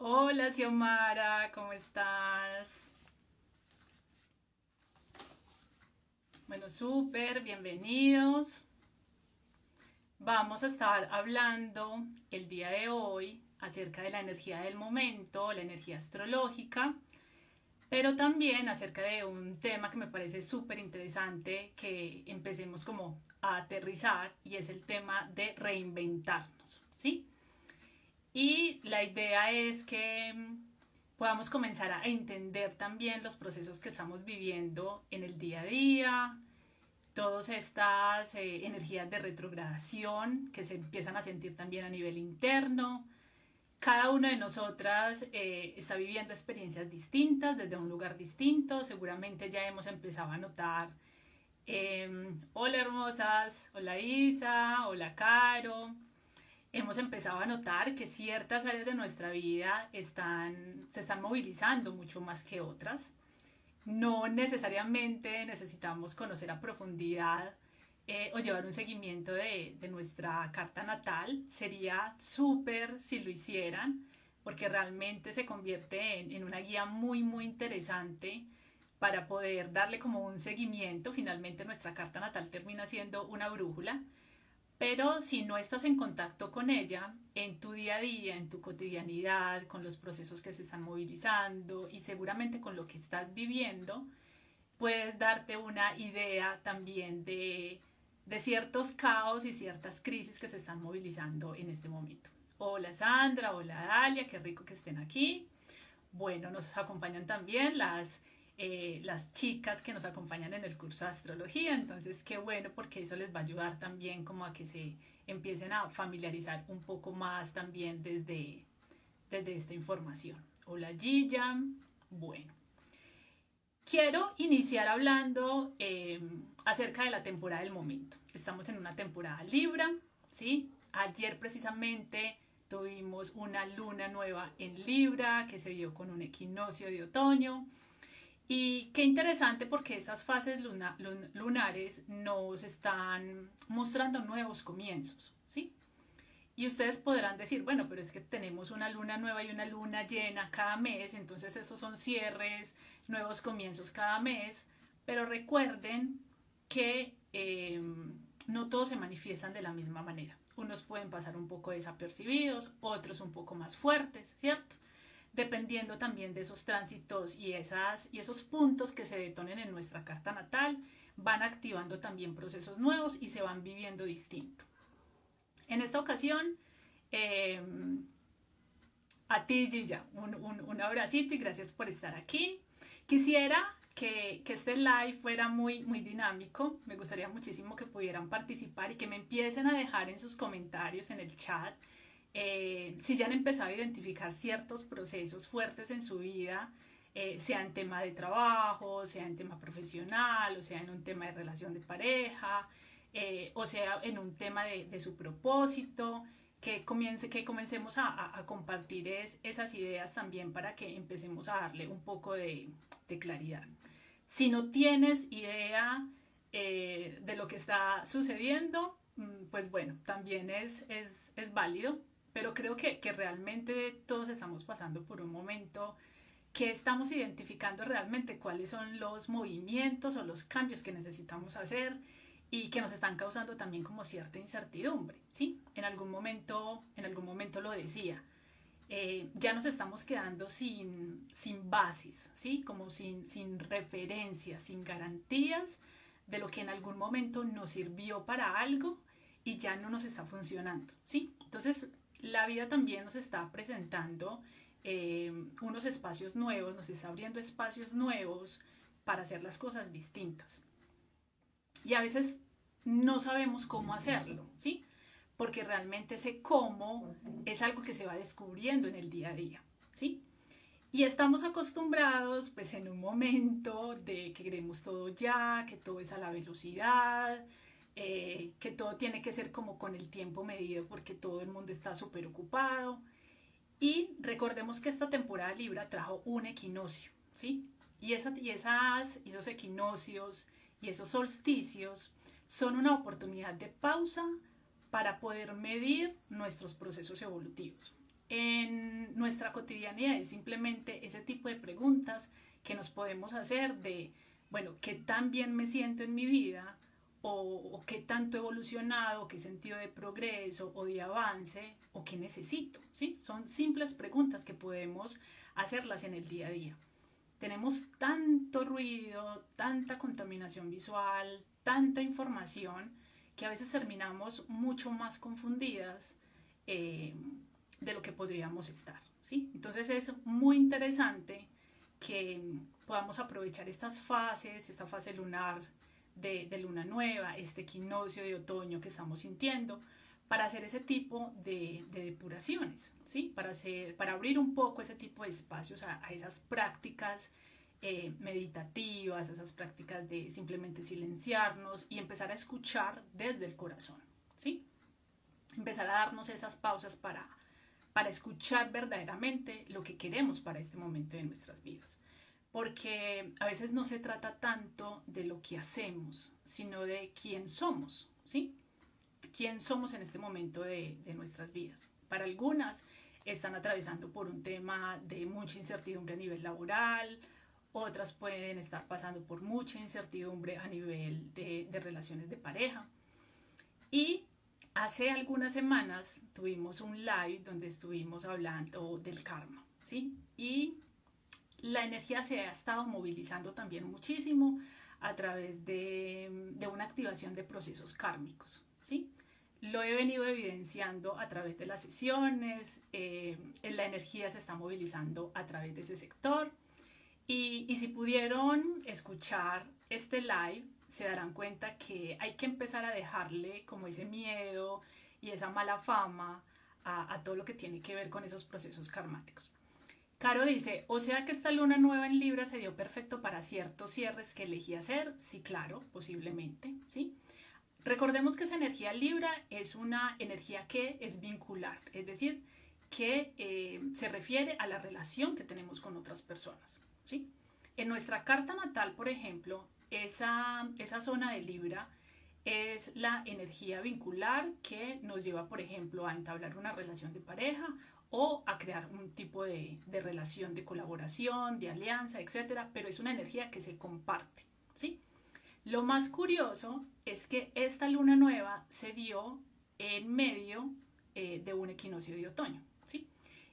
Hola, Xiomara, ¿cómo estás? Bueno, súper, bienvenidos. Vamos a estar hablando el día de hoy acerca de la energía del momento, la energía astrológica, pero también acerca de un tema que me parece súper interesante que empecemos como a aterrizar y es el tema de reinventarnos, ¿sí? Y la idea es que podamos comenzar a entender también los procesos que estamos viviendo en el día a día, todas estas energías de retrogradación que se empiezan a sentir también a nivel interno. Cada una de nosotras está viviendo experiencias distintas desde un lugar distinto. Seguramente ya hemos empezado a notar, hola hermosas, hola Isa, hola Caro, hemos empezado a notar que ciertas áreas de nuestra vida se están movilizando mucho más que otras. No necesariamente necesitamos conocer a profundidad o llevar un seguimiento de nuestra carta natal. Sería súper si lo hicieran, porque realmente se convierte en una guía muy, muy interesante para poder darle como un seguimiento. Finalmente nuestra carta natal termina siendo una brújula, pero si no estás en contacto con ella en tu día a día, en tu cotidianidad, con los procesos que se están movilizando y seguramente con lo que estás viviendo, puedes darte una idea también de ciertos caos y ciertas crisis que se están movilizando en este momento. Hola Sandra, hola Dalia, qué rico que estén aquí. Bueno, nos acompañan también las chicas que nos acompañan en el curso de astrología, entonces qué bueno porque eso les va a ayudar también como a que se empiecen a familiarizar un poco más también desde esta información. Hola Gilla, bueno. Quiero iniciar hablando acerca de la temporada del momento. Estamos en una temporada Libra, ¿sí? Ayer precisamente tuvimos una luna nueva en Libra que se dio con un equinoccio de otoño. Y qué interesante porque estas fases lunares nos están mostrando nuevos comienzos, ¿sí? Y ustedes podrán decir, bueno, pero es que tenemos una luna nueva y una luna llena cada mes, entonces esos son cierres, nuevos comienzos cada mes, pero recuerden que no todos se manifiestan de la misma manera. Unos pueden pasar un poco desapercibidos, otros un poco más fuertes, ¿cierto? Dependiendo también de esos tránsitos y esos puntos que se detonen en nuestra carta natal, van activando también procesos nuevos y se van viviendo distinto. En esta ocasión, eh, a ti, Gilla, un abracito y gracias por estar aquí. Quisiera que este live fuera muy, muy dinámico. Me gustaría muchísimo que pudieran participar y que me empiecen a dejar en sus comentarios en el chat si ya han empezado a identificar ciertos procesos fuertes en su vida, sea en tema de trabajo, sea en tema profesional, o sea en un tema de relación de pareja, o sea en un tema de su propósito, que comencemos a compartir esas ideas también para que empecemos a darle un poco de claridad. Si no tienes idea de lo que está sucediendo, pues bueno, también es válido, pero creo que realmente todos estamos pasando por un momento que estamos identificando realmente cuáles son los movimientos o los cambios que necesitamos hacer y que nos están causando también como cierta incertidumbre, ¿sí? En algún momento lo decía, ya nos estamos quedando sin bases, ¿sí? Como sin referencias, sin garantías de lo que en algún momento nos sirvió para algo y ya no nos está funcionando, ¿sí? Entonces, la vida también nos está presentando unos espacios nuevos, nos está abriendo espacios nuevos para hacer las cosas distintas. Y a veces no sabemos cómo hacerlo, ¿sí? Porque realmente ese cómo es algo que se va descubriendo en el día a día, ¿sí? Y estamos acostumbrados, pues en un momento de que queremos todo ya, que todo es a la velocidad, que todo tiene que ser como con el tiempo medido porque todo el mundo está súper ocupado. Y recordemos que esta temporada Libra trajo un equinoccio, ¿sí? Esos equinoccios y esos solsticios son una oportunidad de pausa para poder medir nuestros procesos evolutivos. en nuestra cotidianidad es simplemente ese tipo de preguntas que nos podemos hacer de, bueno, ¿qué tan bien me siento en mi vida? O qué tanto he evolucionado, qué sentido de progreso o de avance, o qué necesito, ¿sí? Son simples preguntas que podemos hacerlas en el día a día. Tenemos tanto ruido, tanta contaminación visual, tanta información, que a veces terminamos mucho más confundidas eh, de lo que podríamos estar, ¿sí? Entonces es muy interesante que podamos aprovechar estas fases, esta fase lunar de luna nueva, este equinoccio de otoño que estamos sintiendo, para hacer ese tipo de depuraciones, ¿sí? Para abrir un poco ese tipo de espacios a esas prácticas meditativas, esas prácticas de simplemente silenciarnos y empezar a escuchar desde el corazón, ¿sí? Empezar a darnos esas pausas para escuchar verdaderamente lo que queremos para este momento de nuestras vidas. Porque a veces no se trata tanto de lo que hacemos, sino de quién somos, ¿sí? Quién somos en este momento de nuestras vidas. Para algunas están atravesando por un tema de mucha incertidumbre a nivel laboral, otras pueden estar pasando por mucha incertidumbre a nivel de relaciones de pareja. Y hace algunas semanas tuvimos un live donde estuvimos hablando del karma, ¿sí? Y la energía se ha estado movilizando también muchísimo a través de una activación de procesos kármicos, ¿sí? Lo he venido evidenciando a través de las sesiones, la energía se está movilizando a través de ese sector y si pudieron escuchar este live, se darán cuenta que hay que empezar a dejarle como ese miedo y esa mala fama a todo lo que tiene que ver con esos procesos karmáticos. Caro dice, o sea que esta luna nueva en Libra se dio perfecto para ciertos cierres que elegí hacer. Sí, claro, posiblemente, ¿sí? Recordemos que esa energía Libra es una energía que es vincular, es decir, que se refiere a la relación que tenemos con otras personas, ¿sí? En nuestra carta natal, por ejemplo, esa zona de Libra es la energía vincular que nos lleva, por ejemplo, a entablar una relación de pareja o a crear un tipo de relación de colaboración, de alianza, etcétera, pero es una energía que se comparte, ¿sí? Lo más curioso es que esta luna nueva se dio en medio de un equinoccio de otoño, ¿sí?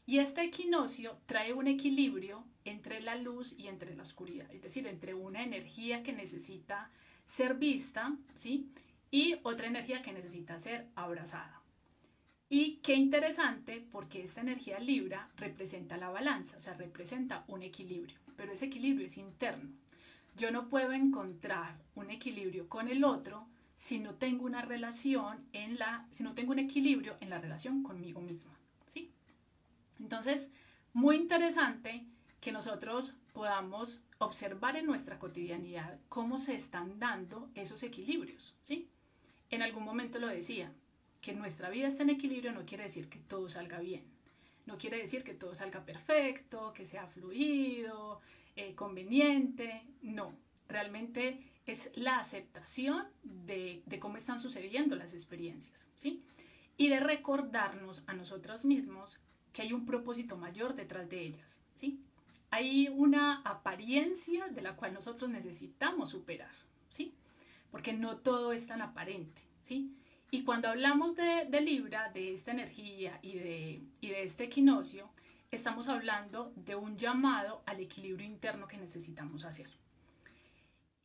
Y este equinoccio trae un equilibrio entre la luz y entre la oscuridad, es decir, entre una energía que necesita ser vista, ¿sí? Y otra energía que necesita ser abrazada. Y qué interesante porque esta energía Libra representa la balanza, o sea, representa un equilibrio, pero ese equilibrio es interno. Yo no puedo encontrar un equilibrio con el otro si no tengo una relación si no tengo un equilibrio en la relación conmigo misma, ¿sí? Entonces, muy interesante que nosotros podamos observar en nuestra cotidianidad cómo se están dando esos equilibrios, ¿sí? En algún momento lo decía, que nuestra vida esté en equilibrio no quiere decir que todo salga bien. No quiere decir que todo salga perfecto, que sea fluido, conveniente. No, realmente es la aceptación de cómo están sucediendo las experiencias, ¿sí? Y de recordarnos a nosotros mismos que hay un propósito mayor detrás de ellas, ¿sí? Hay una apariencia de la cual nosotros necesitamos superar, ¿sí? Porque no todo es tan aparente, ¿sí? Y cuando hablamos de Libra, de esta energía y de este equinoccio, estamos hablando de un llamado al equilibrio interno que necesitamos hacer.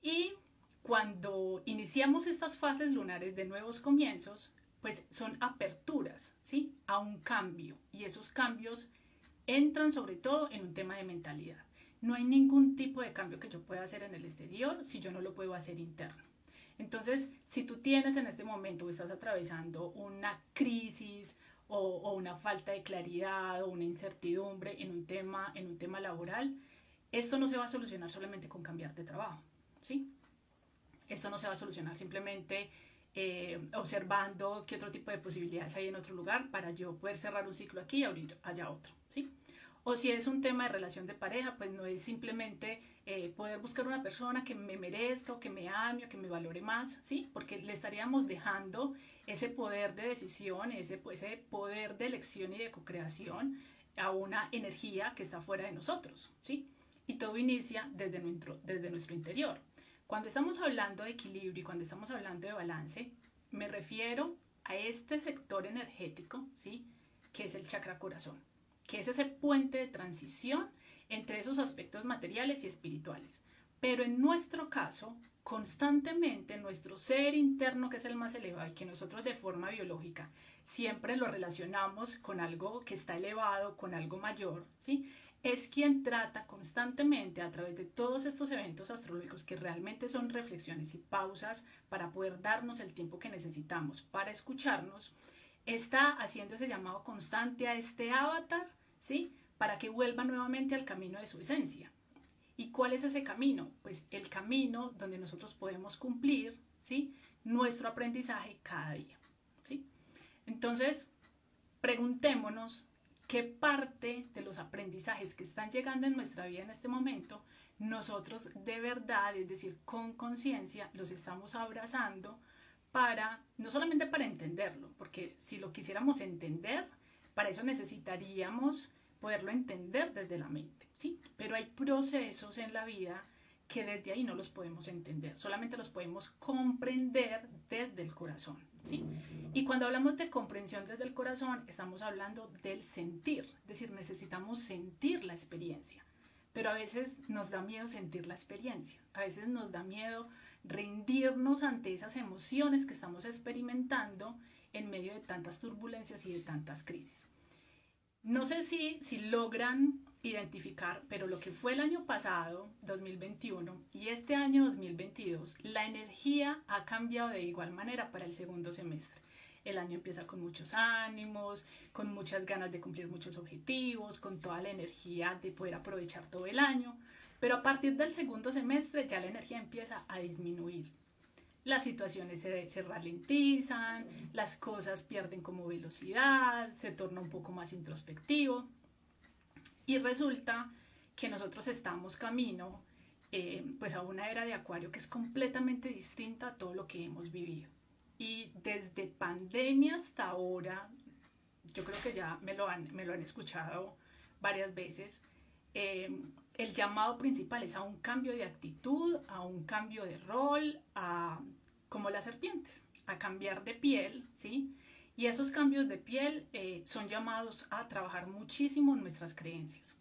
Y cuando iniciamos estas fases lunares de nuevos comienzos, pues son aperturas, ¿sí? A un cambio. Y esos cambios entran sobre todo en un tema de mentalidad. No hay ningún tipo de cambio que yo pueda hacer en el exterior si yo no lo puedo hacer interno. Entonces, si tú tienes en este momento o estás atravesando una crisis o una falta de claridad o una incertidumbre en un tema laboral, esto no se va a solucionar solamente con cambiar de trabajo, ¿sí? Esto no se va a solucionar simplemente observando qué otro tipo de posibilidades hay en otro lugar para yo poder cerrar un ciclo aquí y abrir allá otro, ¿sí? O si es un tema de relación de pareja, pues no es simplemente poder buscar una persona que me merezca o que me ame o que me valore más, ¿sí? Porque le estaríamos dejando ese poder de decisión, ese poder de elección y de co-creación a una energía que está fuera de nosotros, ¿sí? Y todo inicia desde nuestro interior. Cuando estamos hablando de equilibrio y cuando estamos hablando de balance, me refiero a este sector energético, ¿sí? Que es el chakra corazón, que es ese puente de transición entre esos aspectos materiales y espirituales. Pero en nuestro caso, constantemente nuestro ser interno, que es el más elevado y que nosotros de forma biológica siempre lo relacionamos con algo que está elevado, con algo mayor, ¿sí? Es quien trata constantemente a través de todos estos eventos astrológicos que realmente son reflexiones y pausas para poder darnos el tiempo que necesitamos para escucharnos, está haciendo ese llamado constante a este avatar, ¿sí? Para que vuelva nuevamente al camino de su esencia. ¿Y cuál es ese camino? Pues el camino donde nosotros podemos cumplir, ¿sí? Nuestro aprendizaje cada día, ¿sí? Entonces, preguntémonos qué parte de los aprendizajes que están llegando en nuestra vida en este momento, nosotros de verdad, es decir, con conciencia, los estamos abrazando para, no solamente para entenderlo, porque si lo quisiéramos entender, para eso necesitaríamos poderlo entender desde la mente, ¿sí? Pero hay procesos en la vida que desde ahí no los podemos entender, solamente los podemos comprender desde el corazón, ¿sí? Y cuando hablamos de comprensión desde el corazón, estamos hablando del sentir, es decir, necesitamos sentir la experiencia, pero a veces nos da miedo sentir la experiencia, a veces nos da miedo rendirnos ante esas emociones que estamos experimentando en medio de tantas turbulencias y de tantas crisis. No sé si logran identificar, pero lo que fue el año pasado, 2021, y este año 2022, la energía ha cambiado de igual manera para el segundo semestre. El año empieza con muchos ánimos, con muchas ganas de cumplir muchos objetivos, con toda la energía de poder aprovechar todo el año, pero a partir del segundo semestre ya la energía empieza a disminuir. Las situaciones se ralentizan, las cosas pierden como velocidad, se torna un poco más introspectivo y resulta que nosotros estamos camino pues a una era de Acuario que es completamente distinta a todo lo que hemos vivido. Y desde pandemia hasta ahora, yo creo que ya me lo han escuchado varias veces, el llamado principal es a un cambio de actitud, a un cambio de rol, como las serpientes, a cambiar de piel, ¿sí? Y esos cambios de piel son llamados a trabajar muchísimo nuestras creencias.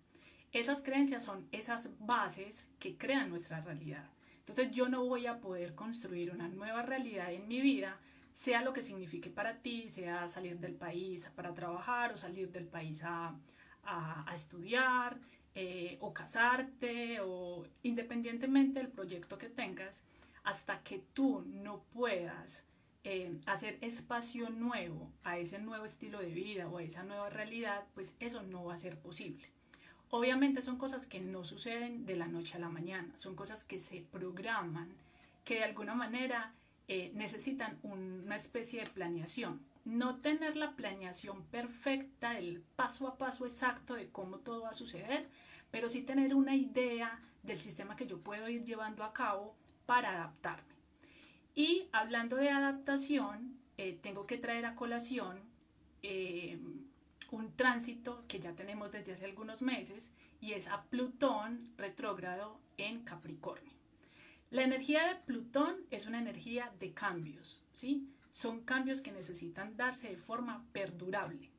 Esas creencias son esas bases que crean nuestra realidad. Entonces yo no voy a poder construir una nueva realidad en mi vida, sea lo que signifique para ti, sea salir del país para trabajar o salir del país a estudiar, o casarte, o independientemente del proyecto que tengas, hasta que tú no puedas hacer espacio nuevo a ese nuevo estilo de vida o a esa nueva realidad, pues eso no va a ser posible. Obviamente son cosas que no suceden de la noche a la mañana, son cosas que se programan, que de alguna manera necesitan una especie de planeación. No tener la planeación perfecta del paso a paso exacto de cómo todo va a suceder, pero sí tener una idea del sistema que yo puedo ir llevando a cabo para adaptarme. Y hablando de adaptación, tengo que traer a colación un tránsito que ya tenemos desde hace algunos meses y es a Plutón retrógrado en Capricornio. La energía de Plutón es una energía de cambios, ¿sí? Son cambios que necesitan darse de forma perdurable.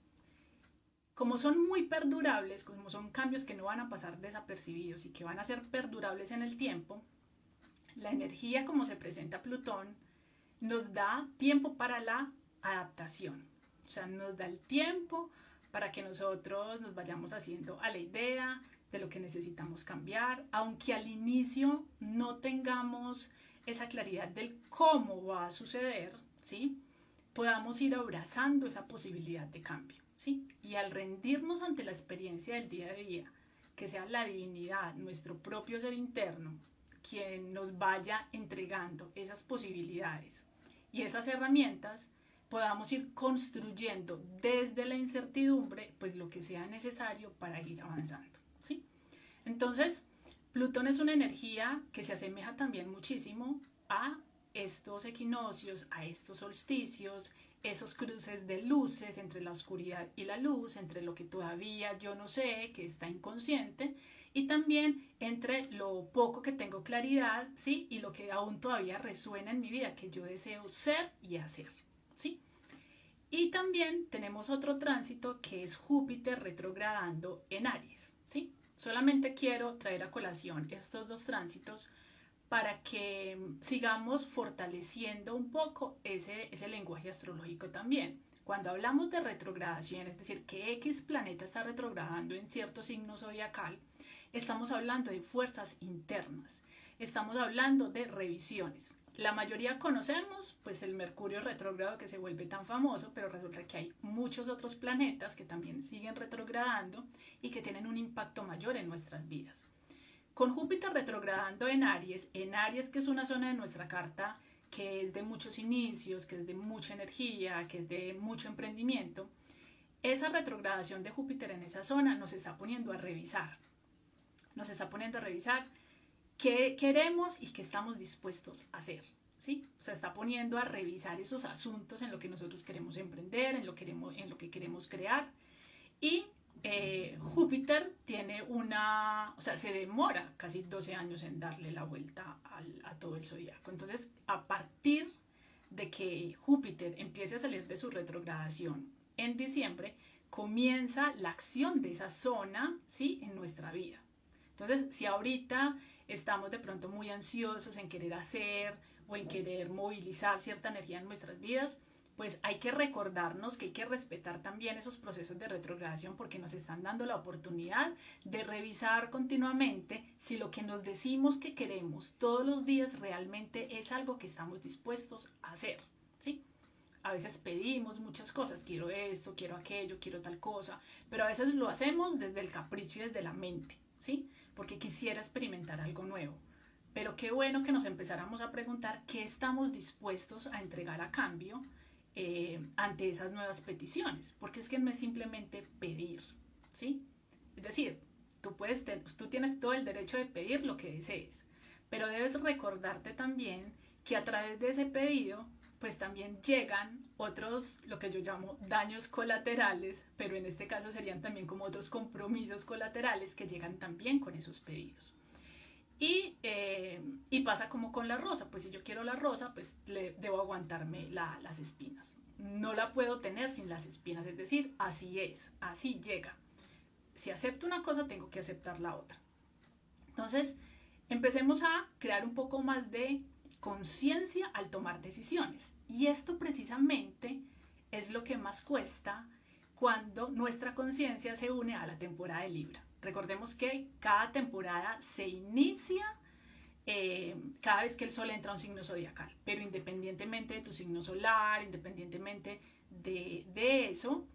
Como son muy perdurables, como son cambios que no van a pasar desapercibidos y que van a ser perdurables en el tiempo, la energía como se presenta Plutón nos da tiempo para la adaptación. O sea, nos da el tiempo para que nosotros nos vayamos haciendo a la idea de lo que necesitamos cambiar, aunque al inicio no tengamos esa claridad del cómo va a suceder, ¿sí? Podamos ir abrazando esa posibilidad de cambio, ¿sí? Y al rendirnos ante la experiencia del día a día, que sea la divinidad, nuestro propio ser interno, quien nos vaya entregando esas posibilidades y esas herramientas, podamos ir construyendo desde la incertidumbre pues lo que sea necesario para ir avanzando, ¿sí? Entonces, Plutón es una energía que se asemeja también muchísimo a estos equinoccios, a estos solsticios, esos cruces de luces entre la oscuridad y la luz, entre lo que todavía yo no sé, que está inconsciente, y también entre lo poco que tengo claridad, ¿sí? Y lo que aún todavía resuena en mi vida, que yo deseo ser y hacer, ¿sí? Y también tenemos otro tránsito que es Júpiter retrogradando en Aries, ¿sí? Solamente quiero traer a colación estos dos tránsitos para que sigamos fortaleciendo un poco ese lenguaje astrológico también. Cuando hablamos de retrogradación, es decir, que X planeta está retrogradando en cierto signo zodiacal, estamos hablando de fuerzas internas, estamos hablando de revisiones. La mayoría conocemos pues el Mercurio retrógrado que se vuelve tan famoso, pero resulta que hay muchos otros planetas que también siguen retrogradando y que tienen un impacto mayor en nuestras vidas. Con Júpiter retrogradando en Aries que es una zona de nuestra carta que es de muchos inicios, que es de mucha energía, que es de mucho emprendimiento, esa retrogradación de Júpiter en esa zona nos está poniendo a revisar. Nos está poniendo a revisar qué queremos y qué estamos dispuestos a hacer. ¿Sí? O sea, está poniendo a revisar esos asuntos en lo que nosotros queremos emprender, en lo que queremos crear. Y Júpiter tiene o sea, se demora casi 12 años en darle la vuelta a todo el zodiaco. Entonces, a partir de que Júpiter empiece a salir de su retrogradación en diciembre, comienza la acción de esa zona, ¿sí? En nuestra vida. Entonces, si ahorita estamos de pronto muy ansiosos en querer hacer o en querer movilizar cierta energía en nuestras vidas, pues hay que recordarnos que hay que respetar también esos procesos de retrogradación porque nos están dando la oportunidad de revisar continuamente si lo que nos decimos que queremos todos los días realmente es algo que estamos dispuestos a hacer, ¿sí? A veces pedimos muchas cosas, quiero esto, quiero aquello, quiero tal cosa, pero a veces lo hacemos desde el capricho y desde la mente, ¿sí? Porque quisiera experimentar algo nuevo. Pero qué bueno que nos empezáramos a preguntar qué estamos dispuestos a entregar a cambio ante esas nuevas peticiones, porque es que no es simplemente pedir, ¿sí? Es decir, tú tienes todo el derecho de pedir lo que desees, pero debes recordarte también que a través de ese pedido, pues también llegan otros, lo que yo llamo daños colaterales, pero en este caso serían también como otros compromisos colaterales que llegan también con esos pedidos. Y pasa como con la rosa, pues si yo quiero la rosa, pues debo aguantarme las espinas. No la puedo tener sin las espinas, es decir, así es, así llega. Si acepto una cosa, tengo que aceptar la otra. Entonces, empecemos a crear un poco más de conciencia al tomar decisiones. Y esto precisamente es lo que más cuesta cuando nuestra conciencia se une a la temporada de Libra. Recordemos que cada temporada se inicia cada vez que el sol entra a un signo zodiacal, pero independientemente de tu signo solar, independientemente de eso,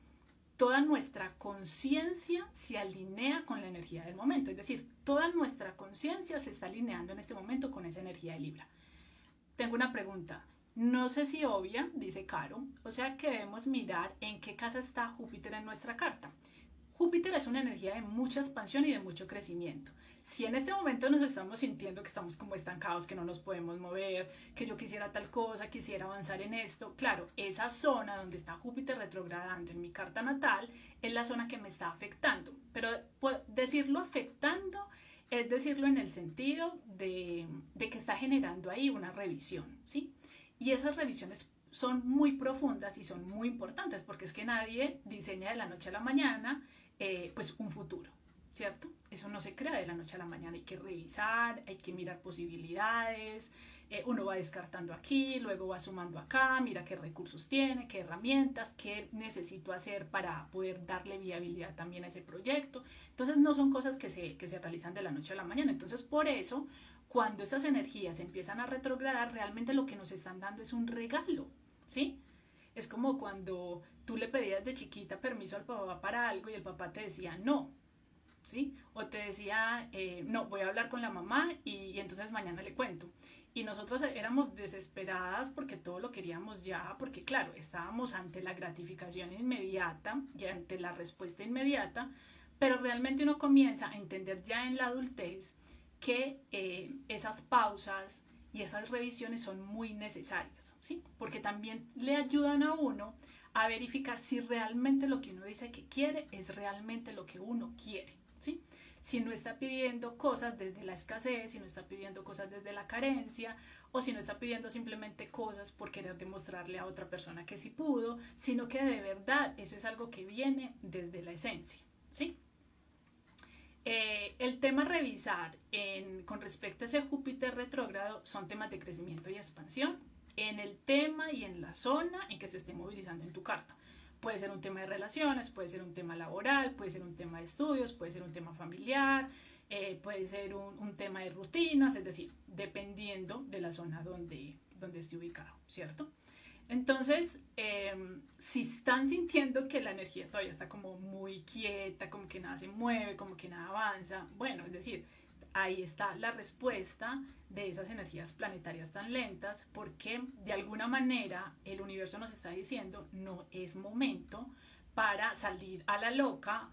toda nuestra conciencia se alinea con la energía del momento, es decir, toda nuestra conciencia se está alineando en este momento con esa energía de Libra. Tengo una pregunta, no sé si obvia, dice Caro, o sea que debemos mirar en qué casa está Júpiter en nuestra carta. Júpiter es una energía de mucha expansión y de mucho crecimiento. Si en este momento nos estamos sintiendo que estamos como estancados, que no nos podemos mover, que yo quisiera tal cosa, quisiera avanzar en esto, claro, esa zona donde está Júpiter retrogradando en mi carta natal es la zona que me está afectando. Pero decirlo afectando es decirlo en el sentido de que está generando ahí una revisión, ¿sí? Y esas revisiones son muy profundas y son muy importantes porque es que nadie diseña de la noche a la mañana pues un futuro, ¿cierto? Eso no se crea de la noche a la mañana, hay que revisar, hay que mirar posibilidades, uno va descartando aquí, luego va sumando acá, mira qué recursos tiene, qué herramientas, qué necesito hacer para poder darle viabilidad también a ese proyecto. Entonces no son cosas que se realizan de la noche a la mañana, entonces por eso cuando estas energías empiezan a retrogradar, realmente lo que nos están dando es un regalo, ¿sí? Es como cuando tú le pedías de chiquita permiso al papá para algo y el papá te decía no. ¿sí? O te decía, no, voy a hablar con la mamá y entonces mañana le cuento. Y nosotros éramos desesperadas porque todo lo queríamos ya, porque claro, estábamos ante la gratificación inmediata y ante la respuesta inmediata, pero realmente uno comienza a entender ya en la adultez que esas pausas y esas revisiones son muy necesarias, ¿sí? Porque también le ayudan a uno a verificar si realmente lo que uno dice que quiere es realmente lo que uno quiere, ¿sí? Si no está pidiendo cosas desde la escasez, si no está pidiendo cosas desde la carencia, o si no está pidiendo simplemente cosas por querer demostrarle a otra persona que sí pudo, sino que de verdad eso es algo que viene desde la esencia, ¿sí? El tema a revisar con respecto a ese Júpiter retrógrado son temas de crecimiento y expansión en el tema y en la zona en que se esté movilizando en tu carta. Puede ser un tema de relaciones, puede ser un tema laboral, puede ser un tema de estudios, puede ser un tema familiar, puede ser un tema de rutinas, es decir, dependiendo de la zona donde esté ubicado, ¿cierto? Entonces, si están sintiendo que la energía todavía está como muy quieta, como que nada se mueve, como que nada avanza, bueno, es decir, ahí está la respuesta de esas energías planetarias tan lentas, porque de alguna manera el universo nos está diciendo no es momento para salir a la loca,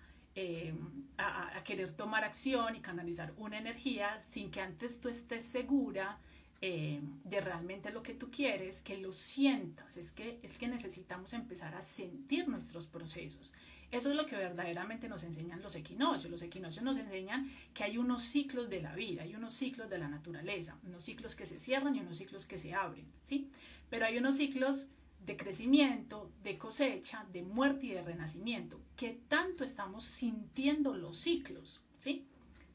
a querer tomar acción y canalizar una energía sin que antes tú estés segura de realmente lo que tú quieres, que lo sientas. Es que necesitamos empezar a sentir nuestros procesos. Eso es lo que verdaderamente nos enseñan los equinoccios. Los equinoccios nos enseñan que hay unos ciclos de la vida, hay unos ciclos de la naturaleza, unos ciclos que se cierran y unos ciclos que se abren, ¿sí? Pero hay unos ciclos de crecimiento, de cosecha, de muerte y de renacimiento. ¿Qué tanto estamos sintiendo los ciclos? ¿Sí?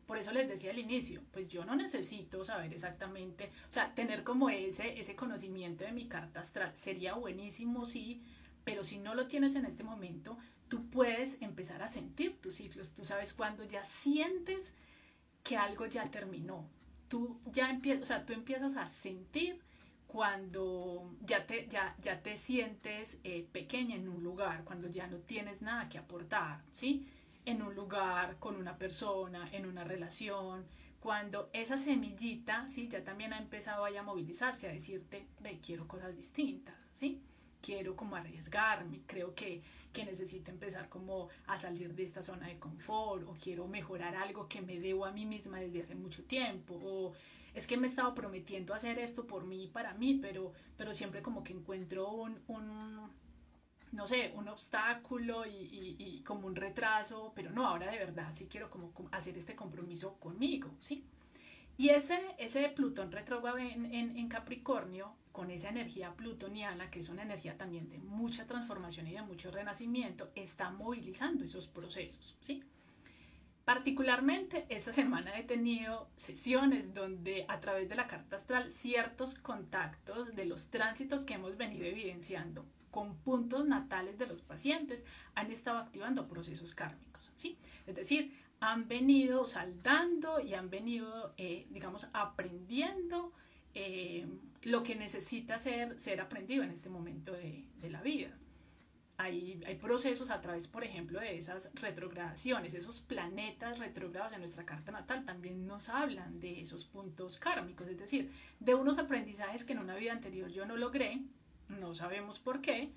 Por eso les decía al inicio, pues yo no necesito saber exactamente, o sea, tener como ese conocimiento de mi carta astral sería buenísimo, sí, pero si no lo tienes en este momento, tú puedes empezar a sentir tus ciclos. Tú sabes cuando ya sientes que algo ya terminó. Tú ya empiezas, o sea, tú empiezas a sentir cuando ya te sientes pequeña en un lugar, cuando ya no tienes nada que aportar, ¿sí? En un lugar, con una persona, en una relación, cuando esa semillita, ¿sí? Ya también ha empezado a movilizarse, a decirte, ve, quiero cosas distintas, ¿sí? Quiero como arriesgarme, creo que necesito empezar como a salir de esta zona de confort, o quiero mejorar algo que me debo a mí misma desde hace mucho tiempo, o es que me he estado prometiendo hacer esto por mí y para mí, pero siempre como que encuentro no sé, un obstáculo y como un retraso, pero no, ahora de verdad sí quiero como hacer este compromiso conmigo, ¿sí? Y ese Plutón retrógrado en Capricornio, con esa energía plutoniana, que es una energía también de mucha transformación y de mucho renacimiento, está movilizando esos procesos, ¿sí? Particularmente esta semana he tenido sesiones donde a través de la carta astral ciertos contactos de los tránsitos que hemos venido evidenciando con puntos natales de los pacientes han estado activando procesos kármicos, ¿sí? Es decir, han venido saldando y han venido, digamos, aprendiendo lo que necesita ser aprendido en este momento de la vida. Hay procesos a través, por ejemplo, de esas retrogradaciones, esos planetas retrogrados en nuestra carta natal también nos hablan de esos puntos kármicos, es decir, de unos aprendizajes que en una vida anterior yo no logré, no sabemos por qué,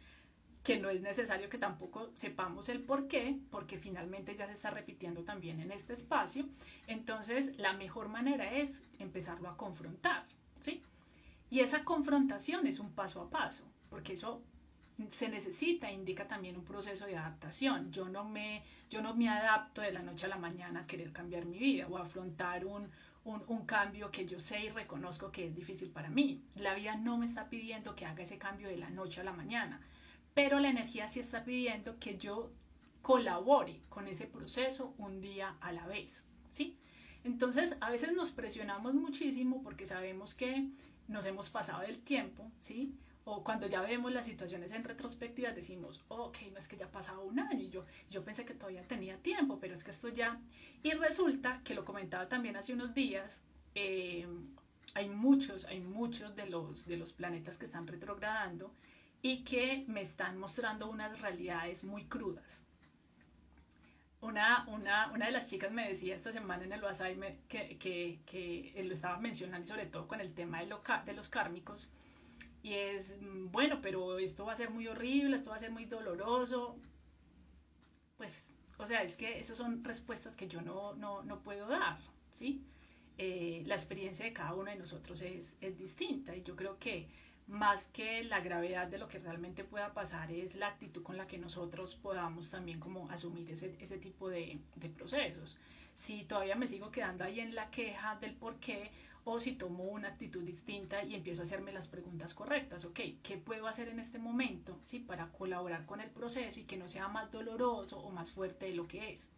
que no es necesario que tampoco sepamos el por qué, porque finalmente ya se está repitiendo también en este espacio. Entonces, la mejor manera es empezarlo a confrontar, ¿sí? Y esa confrontación es un paso a paso, porque eso se necesita, indica también un proceso de adaptación. Yo no me adapto de la noche a la mañana a querer cambiar mi vida o a afrontar un cambio que yo sé y reconozco que es difícil para mí. La vida no me está pidiendo que haga ese cambio de la noche a la mañana, pero la energía sí está pidiendo que yo colabore con ese proceso un día a la vez, ¿sí? Entonces, a veces nos presionamos muchísimo porque sabemos que nos hemos pasado del tiempo, ¿sí? O cuando ya vemos las situaciones en retrospectiva decimos, ok, no es que ya ha pasado un año y yo pensé que todavía tenía tiempo, pero es que esto ya... Y resulta, que lo comentaba también hace unos días, hay muchos de los planetas que están retrogradando y que me están mostrando unas realidades muy crudas. Una de las chicas me decía esta semana en el WhatsApp que él lo estaba mencionando, sobre todo con el tema de los kármicos, y es, bueno, pero esto va a ser muy horrible, esto va a ser muy doloroso. Pues, o sea, es que esas son respuestas que yo no puedo dar, ¿sí? La experiencia de cada uno de nosotros es distinta y yo creo que más que la gravedad de lo que realmente pueda pasar es la actitud con la que nosotros podamos también como asumir ese tipo de procesos. Si todavía me sigo quedando ahí en la queja del por qué o si tomo una actitud distinta y empiezo a hacerme las preguntas correctas, ok, ¿qué puedo hacer en este momento, sí, para colaborar con el proceso y que no sea más doloroso o más fuerte de lo que es?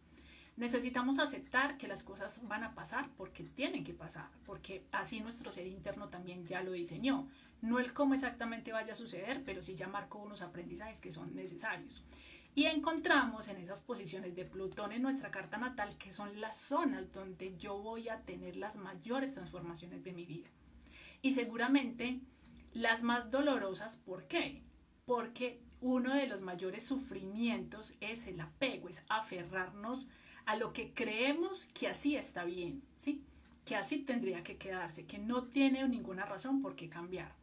Necesitamos aceptar que las cosas van a pasar porque tienen que pasar, porque así nuestro ser interno también ya lo diseñó. No el cómo exactamente vaya a suceder, pero sí ya marcó unos aprendizajes que son necesarios. Y encontramos en esas posiciones de Plutón en nuestra carta natal que son las zonas donde yo voy a tener las mayores transformaciones de mi vida. Y seguramente las más dolorosas, ¿por qué? Porque uno de los mayores sufrimientos es el apego, es aferrarnos a lo que creemos que así está bien, ¿sí? Que así tendría que quedarse, que no tiene ninguna razón por qué cambiar.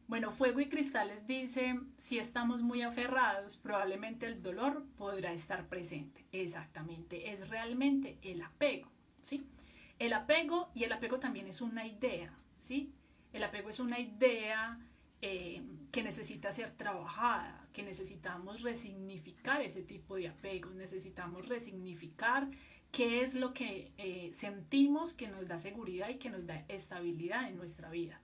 Bueno, Fuego y Cristales dice, si estamos muy aferrados, probablemente el dolor podrá estar presente. Exactamente, es realmente el apego, ¿sí? El apego, y el apego también es una idea, ¿sí? El apego es una idea que necesita ser trabajada, que necesitamos resignificar ese tipo de apegos, necesitamos resignificar qué es lo que sentimos que nos da seguridad y que nos da estabilidad en nuestra vida.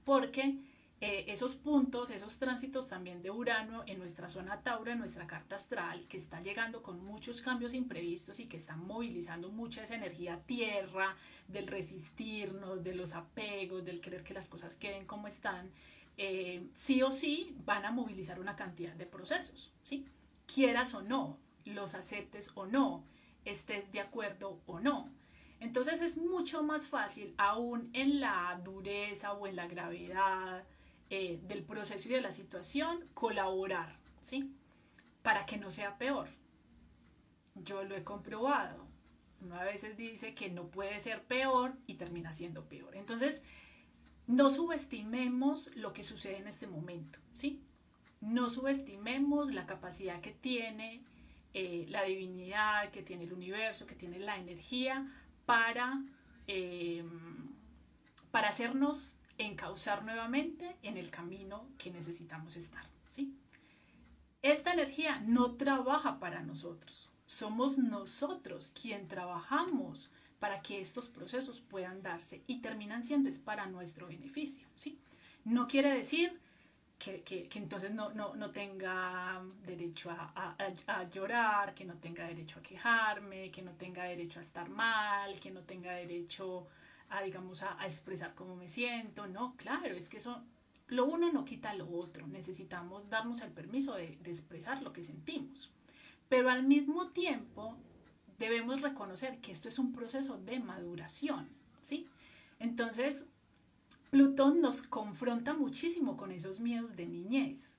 Porque esos puntos, esos tránsitos también de Urano en nuestra zona Tauro, en nuestra carta astral, que está llegando con muchos cambios imprevistos y que está movilizando mucha esa energía tierra, del resistirnos, de los apegos, del querer que las cosas queden como están, sí o sí van a movilizar una cantidad de procesos, ¿sí? Quieras o no, los aceptes o no, estés de acuerdo o no. Entonces es mucho más fácil, aún en la dureza o en la gravedad del proceso y de la situación, colaborar, ¿sí? Para que no sea peor. Yo lo he comprobado. Uno a veces dice que no puede ser peor y termina siendo peor. Entonces, no subestimemos lo que sucede en este momento, ¿sí? No subestimemos la capacidad que tiene la divinidad, que tiene el universo, que tiene la energía para, eh, para hacernos encauzar nuevamente en el camino que necesitamos estar, ¿sí? Esta energía no trabaja para nosotros, somos nosotros quien trabajamos para que estos procesos puedan darse y terminan siendo es para nuestro beneficio, ¿sí? No quiere decir que entonces no tenga derecho a llorar, que no tenga derecho a quejarme, que no tenga derecho a estar mal, que no tenga derecho a, digamos, a expresar cómo me siento. No, claro, es que eso, lo uno no quita lo otro. Necesitamos darnos el permiso de expresar lo que sentimos. Pero al mismo tiempo debemos reconocer que esto es un proceso de maduración, ¿sí? Entonces, Plutón nos confronta muchísimo con esos miedos de niñez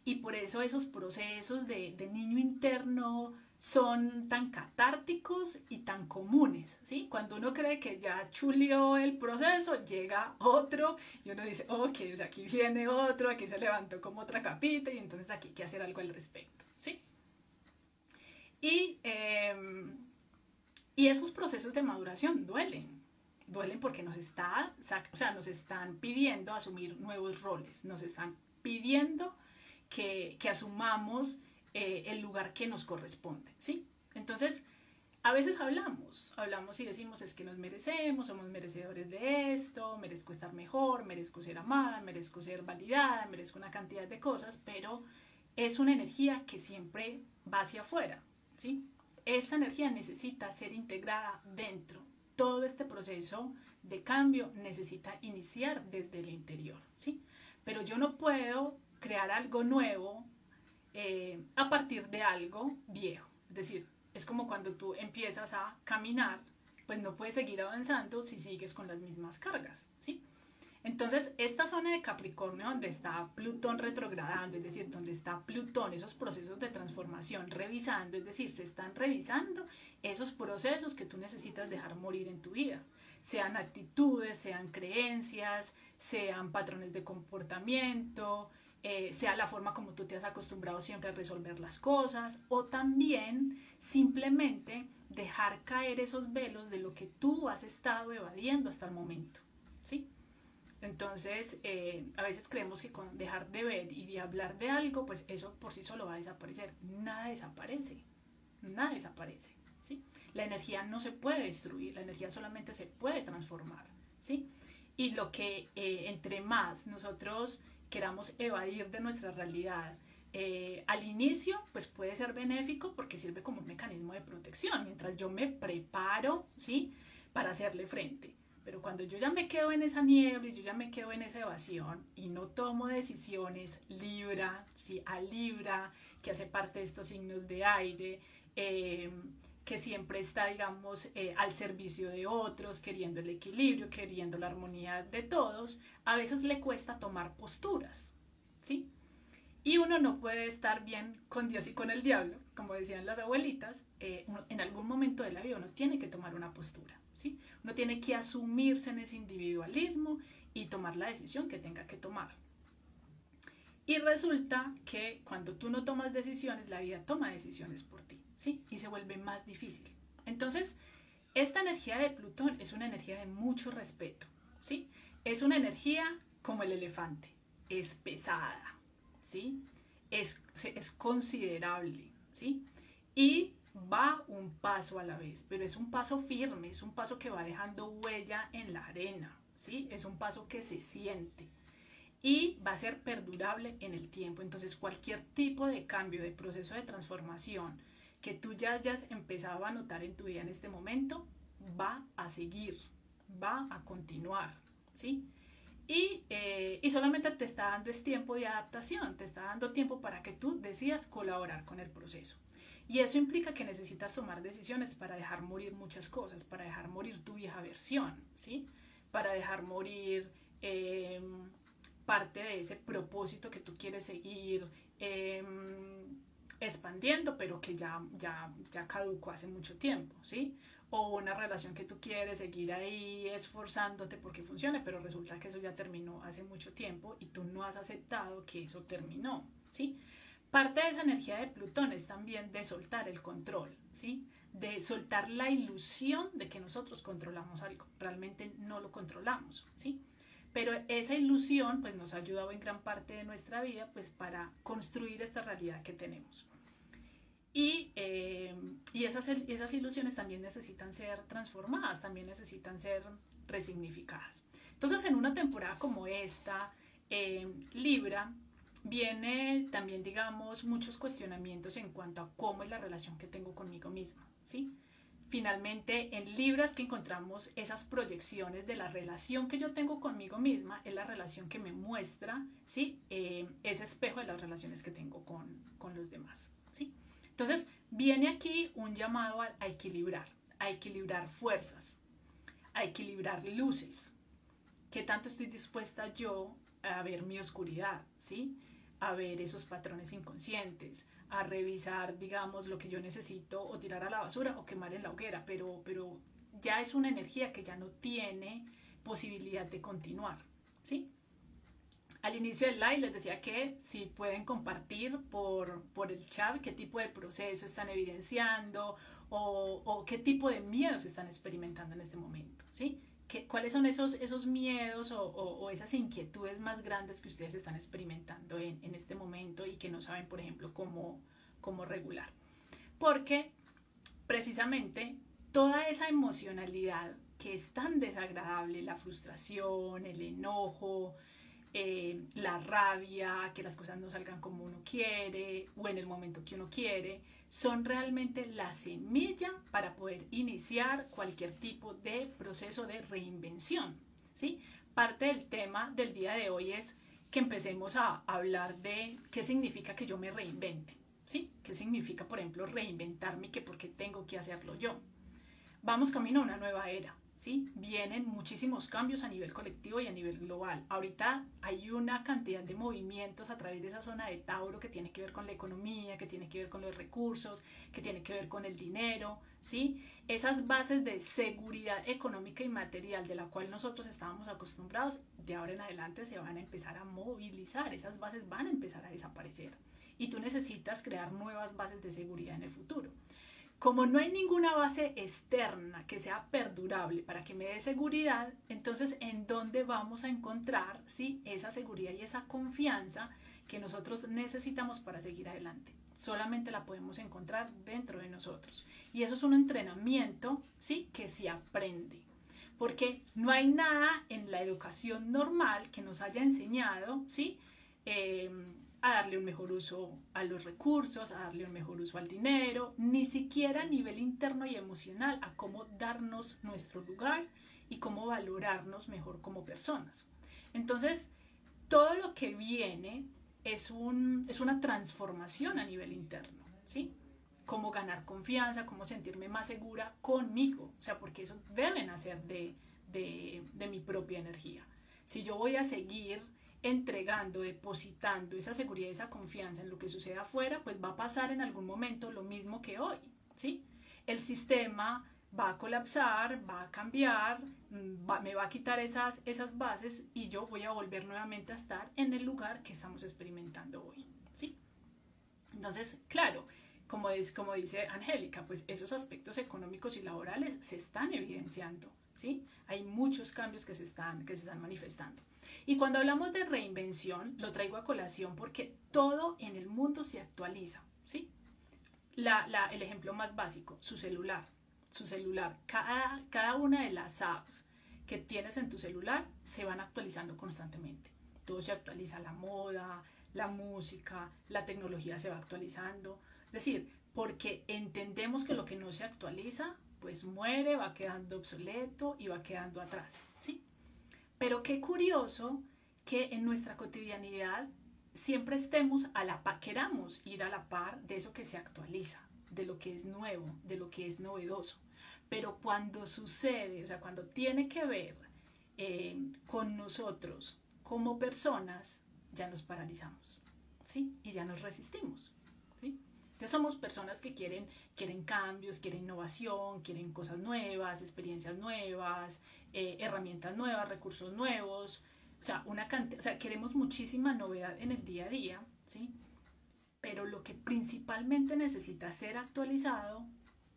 y por eso esos procesos de niño interno son tan catárticos y tan comunes, ¿sí? Cuando uno cree que ya chulió el proceso, llega otro y uno dice, ok, o sea, aquí viene otro, aquí se levantó como otra capita y entonces aquí hay que hacer algo al respecto, ¿sí? Y, y esos procesos de maduración duelen porque nos están pidiendo asumir nuevos roles, nos están pidiendo que asumamos el lugar que nos corresponde, ¿sí? Entonces, a veces hablamos y decimos es que nos merecemos, somos merecedores de esto, merezco estar mejor, merezco ser amada, merezco ser validada, merezco una cantidad de cosas, pero es una energía que siempre va hacia afuera, ¿sí? Esta energía necesita ser integrada dentro. Todo este proceso de cambio necesita iniciar desde el interior, ¿sí? Pero yo no puedo crear algo nuevo a partir de algo viejo. Es decir, es como cuando tú empiezas a caminar, pues no puedes seguir avanzando si sigues con las mismas cargas, ¿sí? Entonces, esta zona de Capricornio, donde está Plutón retrogradando, es decir, donde está Plutón, esos procesos de transformación revisando, es decir, se están revisando esos procesos que tú necesitas dejar morir en tu vida, sean actitudes, sean creencias, sean patrones de comportamiento, sea la forma como tú te has acostumbrado siempre a resolver las cosas, o también simplemente dejar caer esos velos de lo que tú has estado evadiendo hasta el momento, ¿sí? Entonces, a veces creemos que con dejar de ver y de hablar de algo, pues eso por sí solo va a desaparecer. Nada desaparece, nada desaparece, ¿sí? La energía no se puede destruir, la energía solamente se puede transformar, ¿sí? Y lo que entre más nosotros queramos evadir de nuestra realidad, al inicio, pues puede ser benéfico porque sirve como un mecanismo de protección, mientras yo me preparo, ¿sí? Para hacerle frente. Pero cuando yo ya me quedo en esa niebla y yo ya me quedo en esa evasión y no tomo decisiones, Libra, ¿sí? A Libra, que hace parte de estos signos de aire, que siempre está, digamos, al servicio de otros, queriendo el equilibrio, queriendo la armonía de todos, a veces le cuesta tomar posturas, ¿sí? Y uno no puede estar bien con Dios y con el diablo, como decían las abuelitas, en algún momento de la vida uno tiene que tomar una postura, ¿sí? Uno tiene que asumirse en ese individualismo y tomar la decisión que tenga que tomar. Y resulta que cuando tú no tomas decisiones, la vida toma decisiones por ti, ¿sí? Y se vuelve más difícil. Entonces, esta energía de Plutón es una energía de mucho respeto, ¿sí? Es una energía como el elefante, es pesada, ¿sí? Es considerable, ¿sí? Y va un paso a la vez, pero es un paso firme, es un paso que va dejando huella en la arena, ¿sí? Es un paso que se siente y va a ser perdurable en el tiempo. Entonces, cualquier tipo de cambio, de proceso de transformación que tú ya hayas empezado a notar en tu vida en este momento, va a seguir, va a continuar, ¿sí? Y solamente te está dando es tiempo de adaptación, te está dando tiempo para que tú decidas colaborar con el proceso. Y eso implica que necesitas tomar decisiones para dejar morir muchas cosas, para dejar morir tu vieja versión, ¿sí? Para dejar morir parte de ese propósito que tú quieres seguir expandiendo, pero que ya caducó hace mucho tiempo, ¿sí? O una relación que tú quieres seguir ahí esforzándote porque funcione, pero resulta que eso ya terminó hace mucho tiempo y tú no has aceptado que eso terminó, ¿sí? Parte de esa energía de Plutón es también de soltar el control, ¿sí? De soltar la ilusión de que nosotros controlamos algo. Realmente no lo controlamos, ¿sí? Pero esa ilusión pues nos ha ayudado en gran parte de nuestra vida pues para construir esta realidad que tenemos. Y esas ilusiones también necesitan ser transformadas, también necesitan ser resignificadas. Entonces, en una temporada como esta, Libra, viene también, digamos, muchos cuestionamientos en cuanto a cómo es la relación que tengo conmigo misma, ¿sí? Finalmente, en Libra es que encontramos esas proyecciones de la relación que yo tengo conmigo misma, es la relación que me muestra, ¿sí? Ese espejo de las relaciones que tengo con los demás, ¿sí? Entonces, viene aquí un llamado a equilibrar fuerzas, a equilibrar luces. ¿Qué tanto estoy dispuesta yo a ver mi oscuridad, ¿sí? A ver esos patrones inconscientes, a revisar, digamos, lo que yo necesito o tirar a la basura o quemar en la hoguera, pero ya es una energía que ya no tiene posibilidad de continuar, ¿sí? Al inicio del live les decía que si pueden compartir por el chat qué tipo de proceso están evidenciando o qué tipo de miedos están experimentando en este momento, ¿sí? ¿Cuáles son esos miedos o esas inquietudes más grandes que ustedes están experimentando en este momento y que no saben, por ejemplo, cómo regular? Porque precisamente toda esa emocionalidad que es tan desagradable, la frustración, el enojo, la rabia, que las cosas no salgan como uno quiere o en el momento que uno quiere, son realmente la semilla para poder iniciar cualquier tipo de proceso de reinvención, ¿sí? Parte del tema del día de hoy es que empecemos a hablar de qué significa que yo me reinvente, ¿sí? ¿Qué significa, por ejemplo, reinventarme y que por qué tengo que hacerlo yo? Vamos camino a una nueva era, ¿sí? Vienen muchísimos cambios a nivel colectivo y a nivel global. Ahorita hay una cantidad de movimientos a través de esa zona de Tauro que tiene que ver con la economía, que tiene que ver con los recursos, que tiene que ver con el dinero, ¿sí? Esas bases de seguridad económica y material de la cual nosotros estábamos acostumbrados, de ahora en adelante se van a empezar a movilizar, esas bases van a empezar a desaparecer. Y tú necesitas crear nuevas bases de seguridad en el futuro. Como no hay ninguna base externa que sea perdurable para que me dé seguridad, entonces ¿en dónde vamos a encontrar, ¿sí?, esa seguridad y esa confianza que nosotros necesitamos para seguir adelante? Solamente la podemos encontrar dentro de nosotros. Y eso es un entrenamiento, ¿sí?, que se aprende. Porque no hay nada en la educación normal que nos haya enseñado, ¿sí?, a darle un mejor uso a los recursos, a darle un mejor uso al dinero, ni siquiera a nivel interno y emocional, a cómo darnos nuestro lugar y cómo valorarnos mejor como personas. Entonces, todo lo que viene es una transformación a nivel interno, ¿sí? Cómo ganar confianza, cómo sentirme más segura conmigo, o sea, porque eso debe nacer de mi propia energía. Si yo voy a seguir entregando, depositando esa seguridad, esa confianza en lo que sucede afuera, pues va a pasar en algún momento lo mismo que hoy, ¿sí? El sistema va a colapsar, va a cambiar, me va a quitar esas bases y yo voy a volver nuevamente a estar en el lugar que estamos experimentando hoy, ¿sí? Entonces, claro, como dice Angélica, pues esos aspectos económicos y laborales se están evidenciando, ¿sí? Hay muchos cambios que se están manifestando. Y cuando hablamos de reinvención, lo traigo a colación porque todo en el mundo se actualiza, ¿sí? El ejemplo más básico, su celular. Cada una de las apps que tienes en tu celular se van actualizando constantemente. Todo se actualiza, la moda, la música, la tecnología se va actualizando. Es decir, porque entendemos que lo que no se actualiza, pues muere, va quedando obsoleto y va quedando atrás, ¿sí? Pero qué curioso que en nuestra cotidianidad siempre estemos queramos ir a la par de eso que se actualiza, de lo que es nuevo, de lo que es novedoso. Pero cuando sucede, o sea, cuando tiene que ver con nosotros como personas, ya nos paralizamos, ¿sí? Y ya nos resistimos, ¿sí? Entonces somos personas que quieren cambios, quieren innovación, quieren cosas nuevas, experiencias nuevas, herramientas nuevas, recursos nuevos, o sea, queremos muchísima novedad en el día a día, ¿sí? Pero lo que principalmente necesita ser actualizado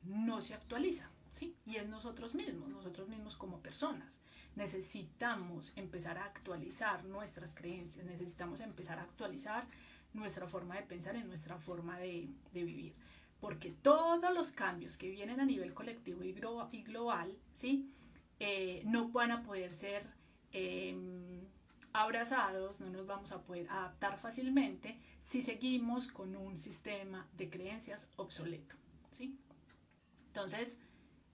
no se actualiza, ¿sí? Y es nosotros mismos como personas. Necesitamos empezar a actualizar nuestras creencias, necesitamos empezar a actualizar nuestra forma de pensar y nuestra forma de vivir. Porque todos los cambios que vienen a nivel colectivo y global, ¿sí?, no van a poder ser abrazados, no nos vamos a poder adaptar fácilmente si seguimos con un sistema de creencias obsoleto, ¿sí? Entonces,